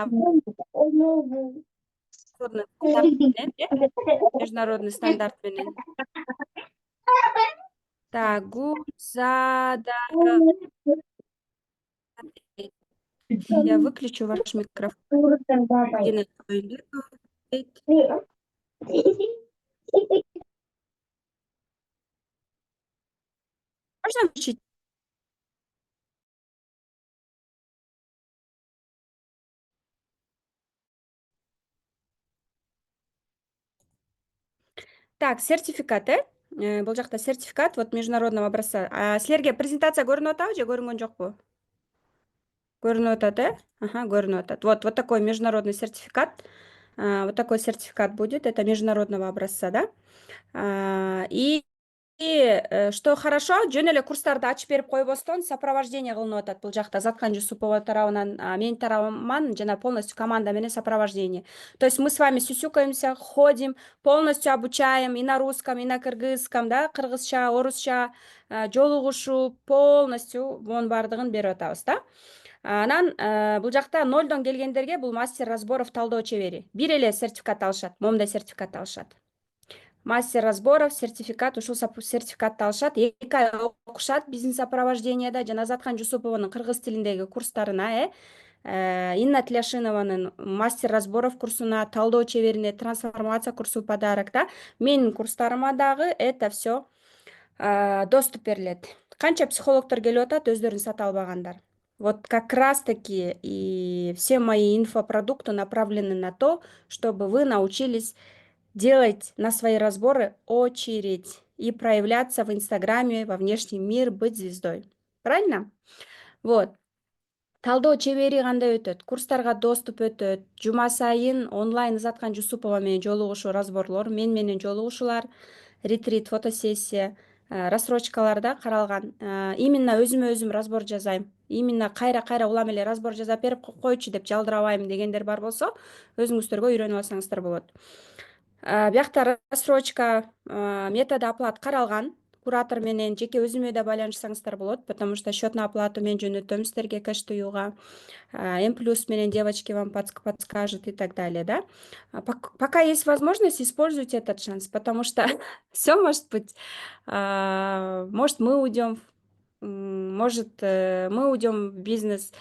стандарт менен. Так, Гузада. Я выключу ваш микрофон. Можно включить? Так, сертификаты. Бул жакта сертификат вот международного образца. Силерге презентация көрүнүп атабы же көрүнгөн жокпу? Көрүнүп атат, Ага, көрүнүп атат. Вот такой международный сертификат. Вот такой сертификат будет. Это международного образца, да? И что хорошо, жөн эле курстарды ачып берип койбостон сопровождение кылынып атат бул жакта Заткан Жусупова тарабынан, менин тарабыман жана полностью команда менен сопровождение. То есть мы с вами сюсюкаемся, ходим, полностью обучаем и на русском, и на кыргызском, да, кыргызча, орусча, жолугушуу полностью монун баардыгын берип атабыз, да. Анан бул жакта нолдон келгендерге бул мастер разборов талдоо чебери. Бир эле сертификат алышат, момундай сертификат алышат. Мастер разборов, сертификат, ушул сертификатты алышат. 2 ай окушат биздин сопровождениеда жана Заткан Жусупованын кыргыз тилиндеги курстарына, Инна Тляшинованын мастер разборов курсуна, талдоо чеберине, трансформация курсу подарок, да. Менин курстарыма дагы это все доступ берилет. Канча психологдор келип атат, өздөрүн сата албагандар. Вот как раз таки и все мои инфопродукты направлены на то, чтобы вы научились делать на свои разборы очередь и проявляться в Инстаграме, во внешний мир, быть звездой. Правильно? Вот. Талдоо чебери кандай өтөт? Курстарга доступ өтөт. Жума сайын онлайн Заткан Жусупова менен жолугушуу разборлор, мен менен жолугушуулар, ретрит, фотосессия, рассрочкаларда каралган. Именно өзүм разбор жазайм. Именно кайра улам эле разбор жазап берип койчу деп жалдырабайм дегендер бар болсо, өзүңүздөргө үйрөнүп алсаңыздар болот. Биякта рассрочка, методы оплат каралган. Куратор менен жеке өзүмө да байланышсаңыздар болот, потому что счетную оплату мен жөнөтөм силерге кэштуюга. М+ менен девочки вам подскажут и так далее, да. Пока есть возможность, используйте этот шанс, потому что все может быть. Может, мы уйдем, в бизнес.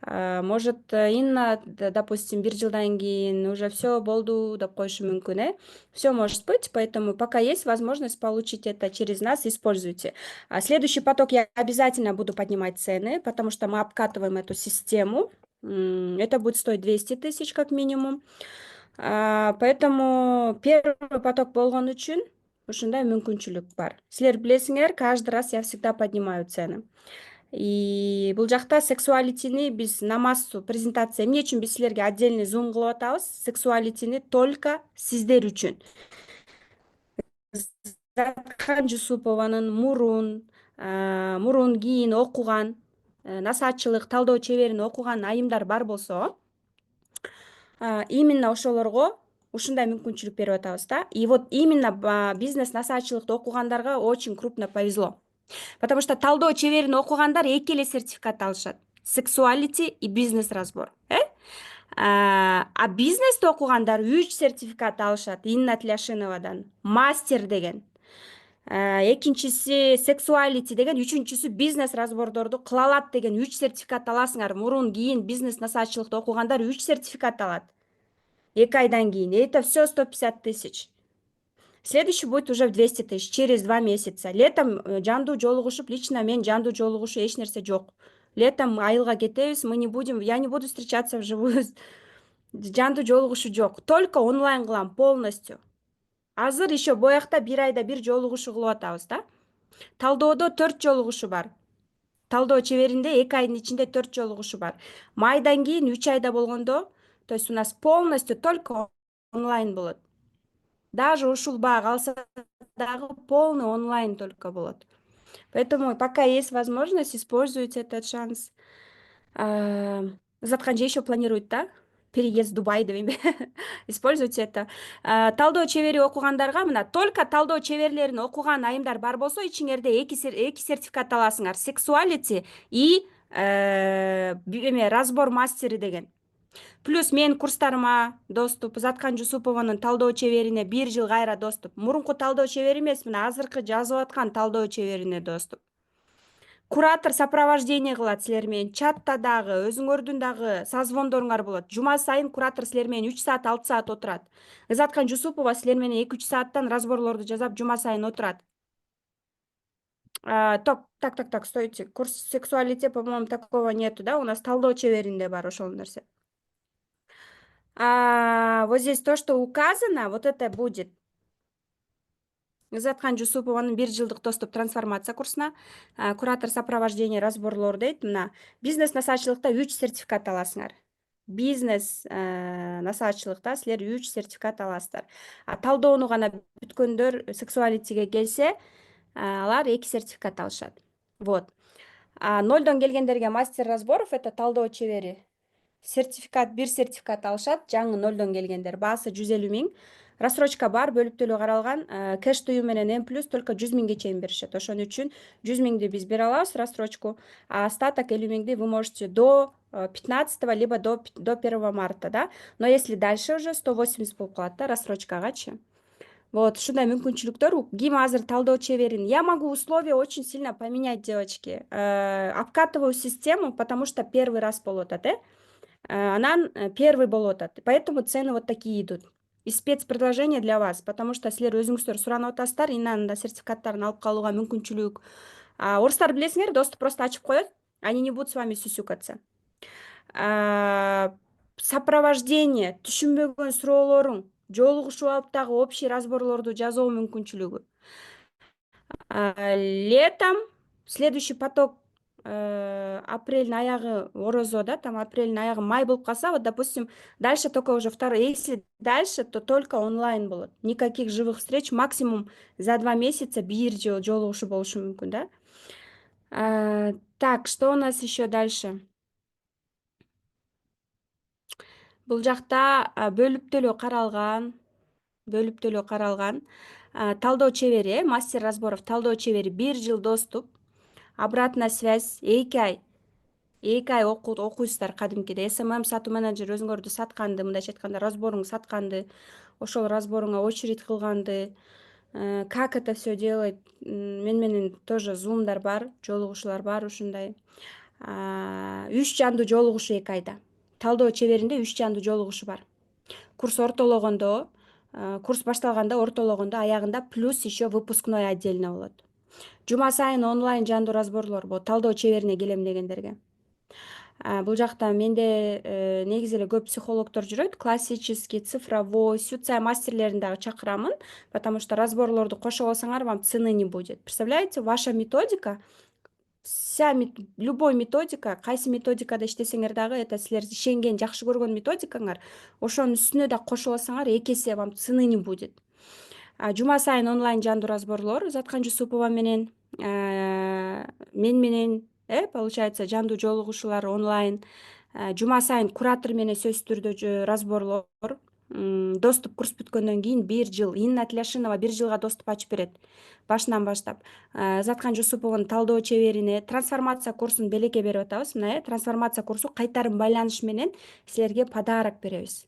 Может, Инна, допустим, бир жылдан кийин уже все болду деп коюшу мүмкүн, Все может быть, поэтому пока есть возможность получить это через нас, используйте. Следующий поток я обязательно буду поднимать цены, потому что мы обкатываем эту систему. Это будет стоить 200 тысяч как минимум. Поэтому первый поток болгон үчүн ушундай мүмкүнчүлүк бар. Силер билесиңер, каждый раз я всегда поднимаю цены. И бул жакта сексуалитини биз на массу презентация эмне үчүн биз силерге отдельный зум кылып атабыз? Сексуалитини только сиздер үчүн. Заткан Жусупованын мурун кийин окуган, насаатчылык, талдоо чеберин окуган айымдар бар болсо, именно ошолорго ушундай мүмкүнчүлүк берип атабыз, да. И вот именно бизнес насаатчылыкты окугандарга очень крупно повезло. Потому что талдоо чеберин окугандар 2 эле сертификат алышат. Sexuality и бизнес разбор. А бизнесте окугандар 3 сертификат алышат Инна Тляшиновадан. Мастер деген. Экинчиси sexuality деген, үчүнчүсү бизнес разбордорду кыла алат деген 3 сертификат аласыңар. Мурун кийин бизнес насаатчылыкты окугандар 3 сертификат алат. 2 айдан кийин. Это все 150 тысяч. Следующий будет уже в 200 тысяч через 2 месяца. Летом жандуу жолугушуп, лично мен жандуу жолугушуу эч нерсе жок. Летом айылга кетебиз, я не буду встречаться вживую. Жандуу жолугушуу жок. Только онлайн кылам полностью. Азыр еще боякта 1 айда 1 жолугушуу кылып атабыз да. Талдоодо 4 жолугушуу бар. Талдоо чеберинде 2 айдын ичинде 4 жолугушуу бар. Майдан кийин 3 айда болгондо, то есть у нас полностью только онлайн болот. Даже ушул баа калса дагы полный онлайн только болот. Поэтому пока есть возможность, используйте этот шанс. Затканже еще планирует, да? Переезд в Дубай дейм. Используйте это. Талдоо чебери окугандарга мына только талдоо чеберлерин окуган айымдар бар болсо, ичиңерде 2 сертификат аласыңар. Sexuality и разбор мастери деген. Плюс менин курстарыма доступ, Заткан Жусупованын талдоо чеберине 1 жыл кайра доступ. Мурунку талдоо чебери эмес, мына азыркы жазып аткан талдоо чеберине доступ. Куратор сопровождение кылат силер менен, чатта дагы, өзүңөрдүн дагы созвондоруңар болот. Жума сайын куратор силер менен 3 саат, 6 саат отурат. Заткан Жусупова силер менен 2-3 сааттан разборлорду жасап жума сайын отурат. Так, стойте. Курс сексуалите, по-моему, такого нету, да? У нас талдоо чеберинде бар ошол нерсе. Вот здесь то, что указано, вот это будет. Заткан Жусупованын 1 жылдык доступ трансформация курсуна, куратор сопровождение разборлор дейт. Мына бизнес насаатчылыкта 3 сертификат аласыңар. Бизнес насаатчылыкта силер 3 сертификат аласыздар. Талдоону гана бүткөндөр сексуалитиге келсе, алар 2 сертификат алышат. Вот. Нолдон келгендерге мастер разборов, это талдоо чебери. 1 сертификат алышат, жаңы нолдон келгендер. Баасы 150 000. Рассрочка бар, бөлүп төлөө каралган. Кэш тую менен М+, только 100 000ге чейин беришет. Ошон үчүн 100 000ди биз бере алабыз рассрочку, а остаток 50 000ди вы можете до 15 либо до 1 марта, да? Но если дальше уже 180 болуп калат да, рассрочкагачы. Вот, ушундай мүмкүнчүлүктөр. Ким азыр талдоо чеберин. Я могу условия очень сильно поменять, девочки. Обкатываю систему, потому что первый раз болуп атат, Анан первый болуп атат. Поэтому цены вот такие идут. И спецпредложение для вас, потому что силер өзүңүздөр суранып атасыздар, Иннанын да сертификаттарын алып калууга мүмкүнчүлүк. Орустар билесиңер, доступ просто ачып коет, они не будут с вами сюсюкаться. Сопровождение, түшүнбөгөн суроолоруң, жолугушуп алып дагы общий разборлорду жазуу мүмкүнчүлүгү. Летом следующий поток апрель аягы орозо, да, там апрель аягы май болуп калса, вот, допустим, дальше только уже второй. Если дальше, то только онлайн болот. Никаких живых встреч, максимум за 2 месяца 1 жолугушуу болушу мүмкүн, да. Так, что у нас еще дальше? Бул жакта бөлүп төлөө каралган. Талдоо чебери, мастер разборов талдоо чебери 1 жыл доступ. Обратная связь 2 ай. 2 ай окуйсуздар кадимкидей. SMM сатуу менеджер өзүңөрдү сатканды, мындайча айтканда разборуңду сатканды, ошол разборуңа очередь кылганды. Как это все делать? Мен менен тоже зумдар бар, жолугушуулар бар ушундай. 3 жандуу жолугушуу 2 айда. Талдоо чеберинде 3 жандуу жолугушуу бар. Курс ортологондо, курс башталганда, ортологондо, аягында плюс еще выпускной отдельно болот. Жума сайын онлайн жандуу разборлор болот, талдоо чеберине келем дегендерге. Бул жакта менде негизи эле көп психологдор жүрөт, классический, цифровой, сюцай мастерлерин дагы чакырамын, потому что разборлорду кошо алсаңар, вам цены не будет. Представляете, ваша методика, любой методика, кайсы методикада иштесеңер дагы, это силер ишенген, жакшы көргөн методикаңар, ошонун үстүнө да кошо алсаңар, 2 эсе вам цены не будет. Жума сайын онлайн жандуу разборлор Заткан Жусупова менен, мен менен, получается, жандуу жолугушуулар онлайн. Жума сайын куратор менен сөзсүз түрдө разборлор. доступ курс бүткөндөн кийин 1 жыл Инна Тляшинова 1 жылга доступ ачып берет башынан баштап. Заткан Жусуповдун талдоо чеберине трансформация курсун белекке берип атабыз. Мына трансформация курсу кайтарым байланыш менен силерге подарок беребиз.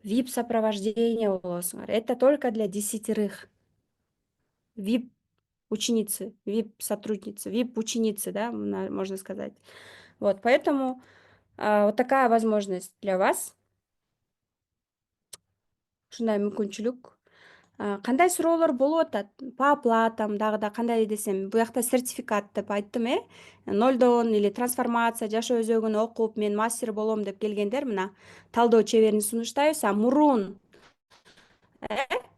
VIP сопровождение болосуңар. Это только для 10. VIP ученицы, VIP сотрудницы, VIP ученицы, да, можно сказать. Вот, поэтому вот такая возможность для вас. Ушундай мүмкүнчүлүк. Кандай суроолор болуп атат? По оплатам дагы да кандай десем, буякта сертификат деп айттым, 0дон или трансформация, жашоо өзөгүн окуп, мен мастер болом деп келгендер мына талдоо чеберин сунуштайбыз.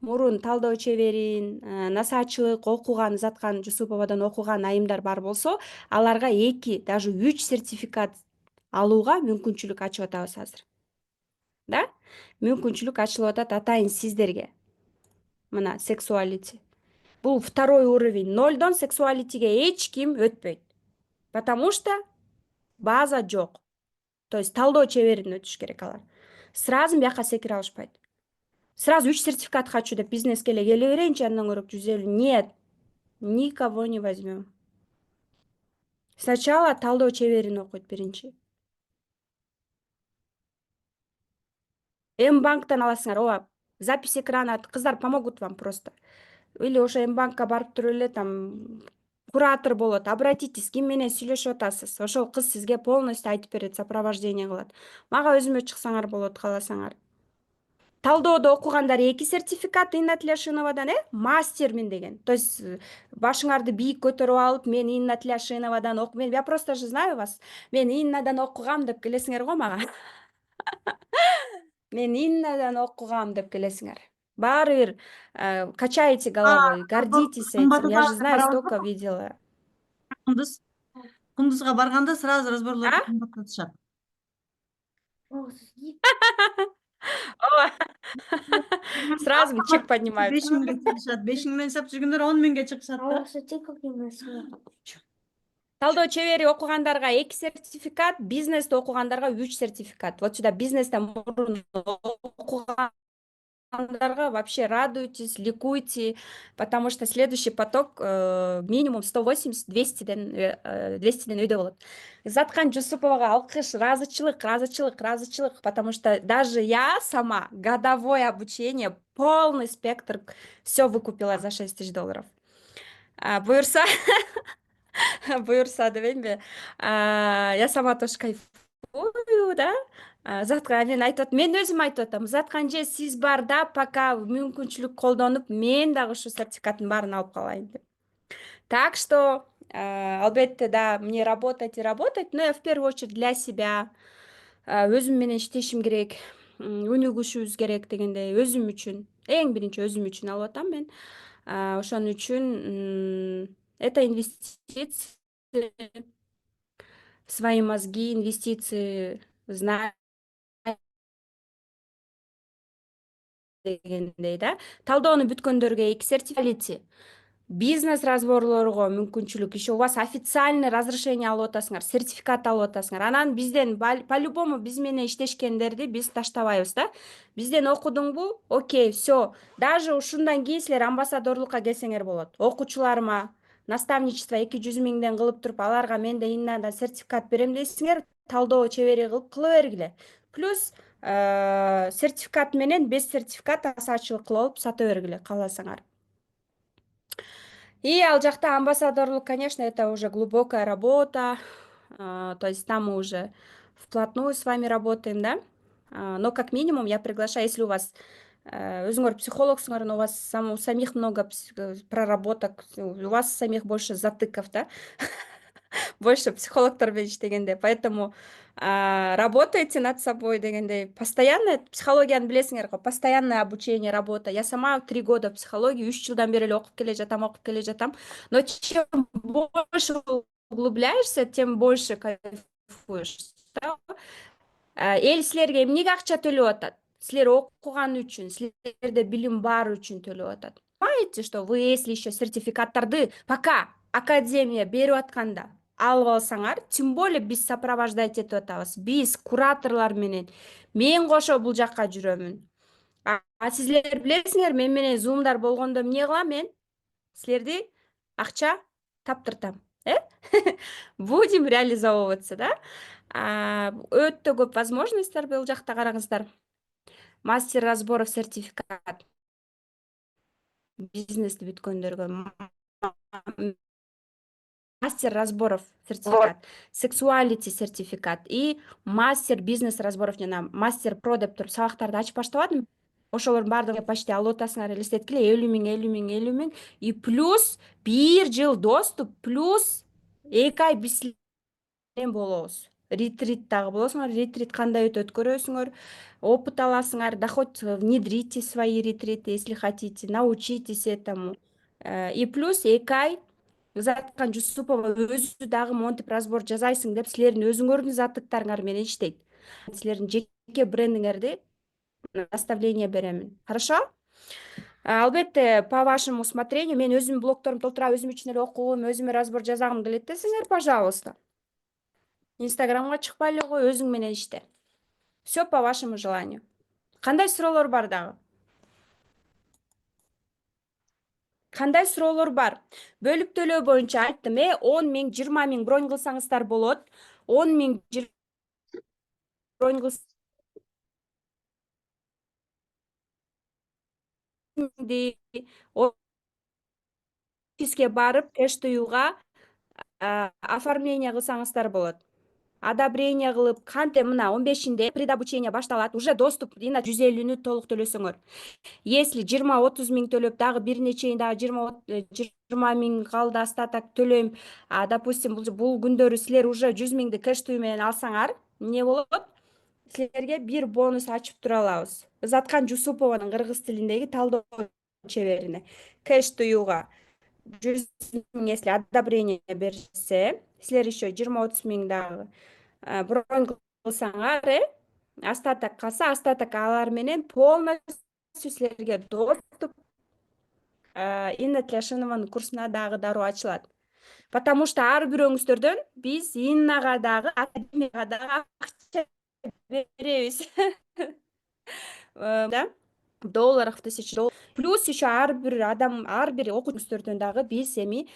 Мурун талдоо чеберин, насаачылык окуган, Заткан Жусуповадан окуган айымдар бар болсо, аларга 2, даже 3 сертификат алууга мүмкүнчүлүк ачып атабыз азыр. Да? Мүмкүнчүлүк ачылып атат атайын сиздерге. Мына сексуалити. Бул второй уровень. 0дон сексуалитиге эч ким өтпөйт. Потому что база жок. То есть талдоо чеберин өтүш керек алар. Сразу бияка секире алышпайт. Сразу 3 сертификат хочу деп бизнеске эле келе берейинчи, андан көрө 150. Нет. Никого не возьмем. Сначала талдоо чеберин окуйт биринчи. М-банктан аласыңар, ооба. Запись экрана, кыздар помогут вам просто. Или ошо М-банкка барып туруп эле там куратор болот. Обратитесь, ким менен сүйлөшүп атасыз. Ошол кыз сизге полностью айтып берет, сопровождение кылат. Мага өзүмө чыксаңар болот, кааласаңар. Талдоодо окугандар 2 сертификат Инна Тляшиновадан, мастермин деген. То есть башыңарды бийик көтөрүп алып, мен Инна Тляшиновадан я просто же знаю вас. Мен Иннадан окугам деп келесиңер го мага. Мен Иннадан окугам деп келесиңер. Баары бир качаете головой, гордитесь этим. Я же знаю, столько видела. Кундузга барганда сразу разборлорду кымбаттатышат. Сразу чек поднимают. 5 миңге чыгышат. 5 миң менен сап жүргөндөр 10 миңге чыгышат да. Талдоо чебери окугандарга 2 сертификат, бизнесте окугандарга 3 сертификат. Вот сюда бизнесте мурун окугандарга вообще радуйтесь, ликуйте, потому что следующий поток минимум 180-200ден өйдө болот. Заткан Жусуповага алкыш, разычылык, потому что даже я сама годовое обучение, полный спектр, все выкупила за $6000. Буюрса дебеймби, я сама тоже кайфую, да. Заткан мен айтып атам, мен өзүм айтып атам, Заткан же сиз барда пока мүмкүнчүлүк колдонуп, мен дагы ушу сертификаттын баарын алып калайын деп. Так что, албетте, да, мне работать и работать, но я в первую очередь для себя, өзүм менен иштешим керек, өнүгүшүбүз керек дегендей, өзүм үчүн, эң биринчи өзүм үчүн алып атам мен. Ошон үчүн это инвестиции в свои мозги, инвестиции в знания дегендей, да. Талдоону бүткөндөргө 2 сертификат, бизнес разборлорго мүмкүнчүлүк, еще у вас официальный разрешение алып атасыңар, сертификат алып атасыңар. Анан бизден по-любому биз менен иштешкендерди биз таштабайбыз да. Бизден окудуңбу? Окей, все. Даже ушундан кийин силер амбассадорлукка келсеңер болот. Окуучуларыма наставничество 200 миңден кылып туруп, аларга мен да Иннадан сертификат берем десеңер, талдоо чебери кыла бергиле. Плюс сертификат менен без сертификат асаачылык кылып алып сата бергиле, кааласаңар. И ал жакта амбассадорлук, конечно, это уже глубокая работа, то есть там мы уже вплотную с вами работаем, да. Но как минимум я приглашаю, если у вас өзүңөр психологсуңар, но у вас у самих много проработок, у вас самих больше затыков, да. Больше психологтор менен иштегенде, поэтому работайте над собой дегендей. Постоянно психологияны билесиңер го, постоянное обучение, работа. Я сама 3 года психологии, 3 жылдан бери эле окуп келе жатам. Но чем больше углубляешься, тем больше кайфуешь. Эл силерге эмнеге акча төлөп атат? Силер окуган үчүн, силерде билим бар үчүн төлөп атат. Понимаете, что вы если еще сертификаттарды пока академия берип атканда алып алсаңар, тем более биз сопровождать этип атабыз. Биз кураторлор менен мен кошо бул жакка жүрөмүн. Сизлер билесиңер, мен менен зумдар болгондо эмне кылам мен? Силерди акча таптыртам. Будем реализовываться, да? Өтө көп возможностьтар бул жакта караңыздар. Мастер разборов сертификат. Бизнести бүткөндөргө мастер разборов сертификат, сексуалити сертификат и мастер бизнес разборов жана мастер про деп туруп сабактарды ачып баштабадым. Ошолордун баардыгын почти алып атасыңар, элестеткиле, 50 000 и плюс 1 жыл доступ, плюс 2 ай биз менен болобуз. Ретрит дагы болосуңар, ретрит кандай өтөт көрөсүңөр, опыт аласыңар, да хоть внедрите свои ретриты, если хотите, научитесь этому. И плюс 2 ай Заткан Жусупова өзү дагы монтип разбор жазайсың деп силердин өзүңөрдүн заттыктарыңар менен иштейт. Силердин жеке брендиңерди наставление беремин. Хорошо? Албетте, по вашему усмотрению, мен өзүмдүн блогторумду толтурам, өзүм үчүн эле окугум, өзүмө разбор жазагым келет десеңер, пожалуйста. Инстаграмга чыкпай эле кой, өзүң менен иште. Все по вашему желанию. Кандай суроолор бар дагы? Кандай суроолор бар? Бөлүп төлөө боюнча айттым, 10 000, 20 000 бронь кылсаңыздар болот. 10 000 бронь кылсаңыздар офиске барып, кэштуюга оформление кылсаңыздар болот. Одобрение кылып, канте мына 15-inde предобучение башталат, уже доступ 150-нү толук төлөсөңөр. Если 20-30 000 төлөп, дагы бир нечейин дагы 20 000 калды остаток төлөйм, допустим, бул күндөрү силер уже 100 000ди кэштуй менен алсаңар, эмне болот? Силерге бир бонус ачып тура алабыз. Заткан Жусупованын кыргыз тилиндеги талдоо чеберине. Кэштуюга 100 000, если одобрение берсе, силер еще 20-30 000 дагы бронь кылсаңар, остаток калса, остаток алар менен полностью силерге доступ Инна Тляшинованын курсуна дагы дароо ачылат. Потому что ар бирөөңүздөрдөн биз Иннага дагы, академияга дагы акча беребиз. Да? Долларов, $1000. Плюс еще ар бир окуучуңуздөрдөн дагы биз эми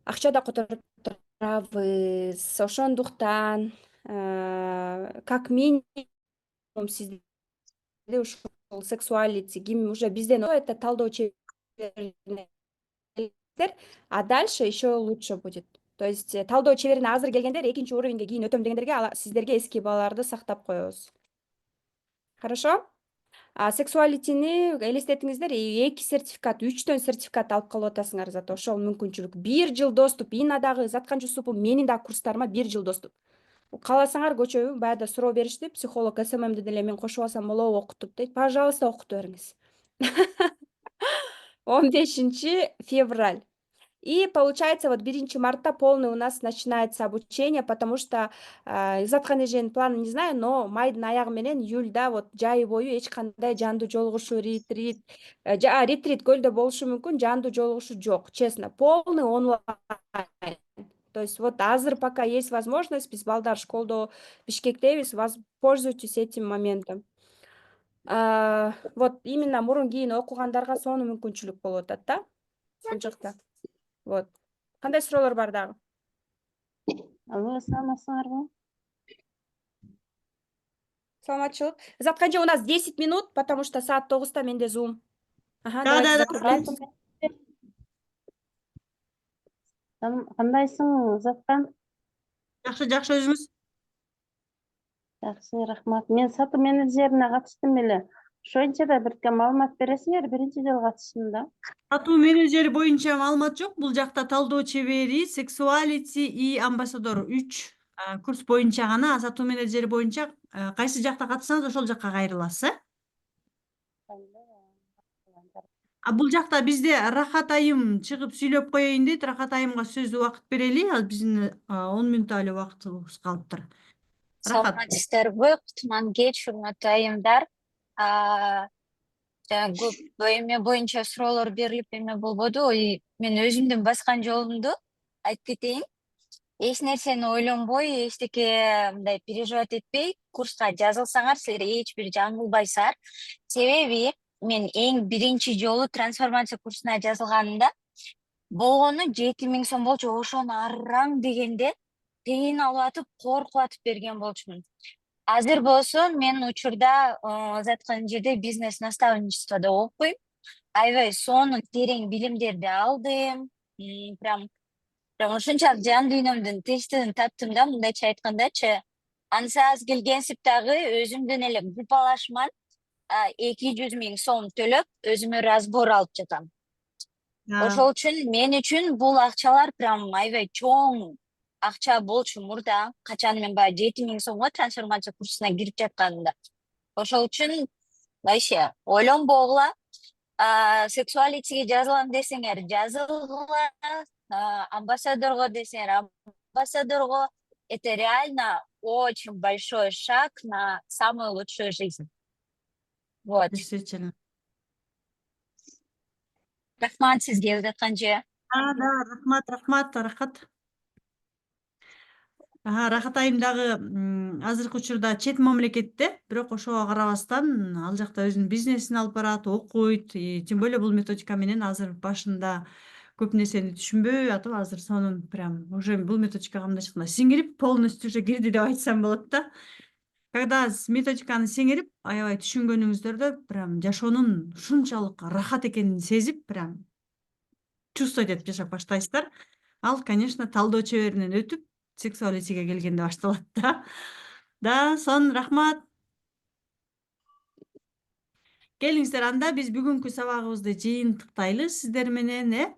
акча да которуп турабыз. Ошондуктан как минимум сизде ушул сексуалити ким уже бизден это талдоо чеберине, а дальше еще лучше будет. То есть талдоо чеберине азыр келгендер экинчи уровеньге кийин өтөм дегендерге сиздерге эски бааларды сактап коебуз. Хорошо? Сексуалитини элестетиңиздер, 2 сертификат, 3төн сертификат алып калып атасыңар, зато ошол мүмкүнчүлүк. 1 жыл доступ, Иннадагы, Заткан Жусупов, менин дагы курстарыма 1 жыл доступ. Кааласаңар көчөбү, баягы суроо беришти, психолог СММди деле мен кошуп алсам болобу, окутуп дейт. Пожалуйста, окутуп бериңиз. 15 февраль. И получается, вот 1 марта полный у нас начинается обучение, потому что Заткан эженин планы не знаю, но майдын аягы менен июльда вот жай бою эч кандай жандуу жолугушуу, ретрит көлдө болушу мүмкүн, жандуу жолугушуу жок, честно, полный онлайн. То есть вот азыр пока есть возможность, биз балдар школдо Бишкектебиз, пользуйтесь этим моментом. Вот именно мурун кийин окугандарга сонун мүмкүнчүлүк болуп атат да, бул жакта. Вот. Кандай суроолор бар дагы? Алло, саламатсыңарбы? Саламатчылык. Затканча у нас 10 минут, потому что саат 9-та менде зум. Ага, Да, давайте да, закругляемся. Кандайсың, Заткан? Жакшы өзүңүз. Жакшы, рахмат. Мен сатуу менеджерине катыштым эле. Ошоюнча да бир маалымат бересиңер, биринчи жолу катыштым да. Сатуу менеджери боюнча маалымат жок. Бул жакта талдоо чебери, сексуалити и амбассадор 3 курс боюнча гана, сатуу менеджери боюнча кайсы жакта катышсаңыз ошол жакка кайрыласыз. Бул жакта бизде Рахат айым чыгып сүйлөп коеюн дейт. Рахат айымга сөз убакыт берели. Биздин 10 минутта эле убактыбыз калыптыр. Рахат. Саламатсыздарбы, кутман кеч, урматтуу айымдар. Көп эме боюнча суроолор берилип эме болбоду. Мен өзүмдүн баскан жолумду айтып кетейин. Эч нерсени ойлонбой, эчтеке мындай переживать этпей, курска жазылсаңар, силер эч бир жаңылбайсыздар. Себеби мен эң биринчи жолу трансформация курсуна жазылганымда болгону 7000 сом болчу. Ошону арам дегенде кыйналып атып, коркуп атып берген болчумун. Азыр болсо мен учурда заткан жерде бизнес наставничествода окуйм. Аябай сонун терең билимдерди алдым. Прям ушунчалык жан дүйнөмдүн тынчтыгын таптым да, мындайча айткандачы. Ансааз келгенсип дагы өзүмдөн эле гупалашман 200 000 сом төлөп, өзүмө разбор алып жатам. Ошол үчүн мен үчүн бул акчалар прям аябай чоң акча болчу мурда. Качан мен баягы 7000 сомго трансформация курсуна кирип жатканымда. Ошол үчүн вообще ойлонбогула. Сексуалитиге жазылам десеңер жазылгыла, амбассадорго десеңер амбассадорго. Это реально очень большой шаг на самую лучшую жизнь. Вот. Действительно. Рахмат сизге, Узатканчы. Да, рахмат. Рахат айым дагы азыркы учурда чет мамлекетте, бирок ошого карабастан ал жакта өзүнүн бизнесин алып барат, окуйт. Тем более бул методика менен азыр башында көп нерсени түшүнбөй атып, азыр сонун прям уже бул методикага мындайча айтканда сиңирип, полностью уже кирди деп айтсам болот да. Когда методиканы сиңирип, аябай түшүнгөнүңүздөрдө прям жашоонун ушунчалык рахат экенин сезип, прям чувствовать этип жашап баштайсыздар. Ал, конечно, талдоо чеберинен өтүп, сексуалитиге келгенде башталат да. Да, сон рахмат. Келиңиздер, анда биз бүгүнкү сабагыбызды жыйынтыктайлы сиздер менен,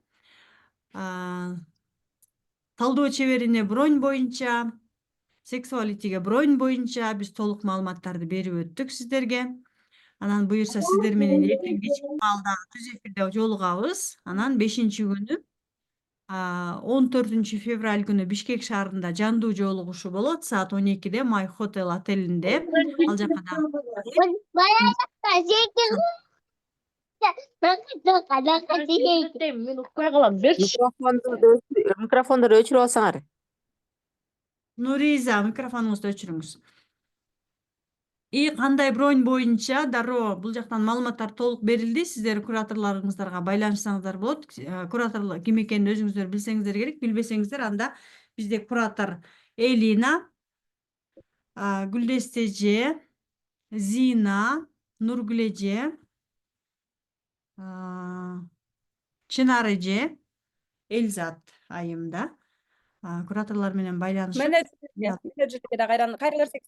талдоо чеберине бронь боюнча, сексуалитиге бронь боюнча биз толук маалыматтарды берип өттүк сиздерге. Анан буюрса сиздер менен эртең кечки маалда түз эфирде жолугабыз. Анан 5-күнү 14 февраль күнү Бишкек шаарында жандуу жолугушуу болот. Саат 12-де My Hotel отелинде. Ал жака Микрофондорду өчүрүп алсаңар. Нуриза, микрофонуңузду өчүрүңүз. Кандай бронь боюнча дароо бул жактан маалыматтар толук берилди. Сиздер кураторлоруңуздарга байланышсаңыздар болот. Кураторлор ким экенин өзүңүздөр билсеңиздер керек. Билбесеңиздер, анда бизде куратор Элина, Гүлдесте эже, Зина, Нургүл эже, Чынар эже, Элзат айымда. Кураторлор менен байланыш. Менеджерге да кайра берсек.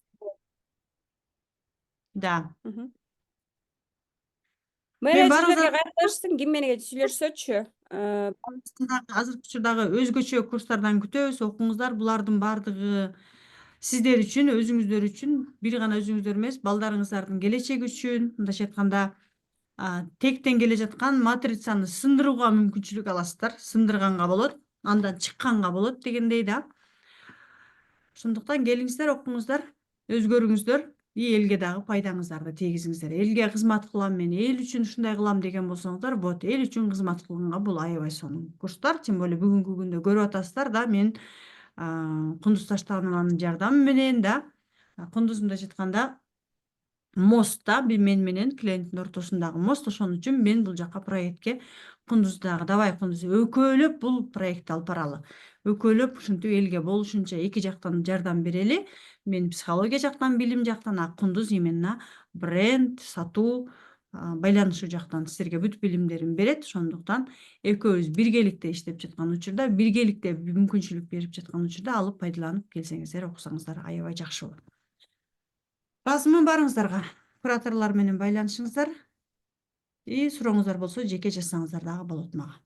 Да. Менеджерлерге кайрылышсын, ким менен сүйлөшсөчү. Азыркы учурдагы өзгөчө курстардан күтөбүз, окуңуздар. Булардын баардыгы сиздер үчүн, өзүңүздөр үчүн, бир гана өзүңүздөр эмес, балдарыңыздардын келечеги үчүн, мындайча айтканда, тектен келе жаткан матрицаны сындырууга мүмкүнчүлүк аласыздар. Сындырганга болот, андан чыкканга болот дегендей да. Ошондуктан келиңиздер, окуңуздар, өзгөрүңүздөр, элге дагы пайдаңыздарды тийгизиңиздер. Элге кызмат кылам мен, эл үчүн ушундай кылам деген болсоңуздар, вот эл үчүн кызмат кылганга бул аябай сонун курстар. Тем более бүгүнкү күндө көрүп атасыздар да, мен Кундуз Таштанованын жардамы менен да, Кундуз мындайча айтканда мостта, мен менен клиенттин ортосундагы мост. Ошон үчүн мен бул жака проектке Кундуздагы давай Кундуз өкөлөп бул проектти алып баралы. Өкөлөп ушинтип элге болушунча эки жактан жардам берели. Мен психология жактан, билим жактан, Кундуз именно бренд, сатуу, байланышуу жактан силерге бүт билимдерин берет. Ошондуктан экөөбүз биргеликте иштеп жаткан учурда, биргеликте мүмкүнчүлүк берип жаткан учурда алып пайдаланып келсеңиздер, окусаңыздар аябай жакшы болот. Ыраазымын барыңыздарга. Кураторлор менен байланышыңыздар. Сурооңуздар болсо жеке жазсаңыздар дагы болот мага.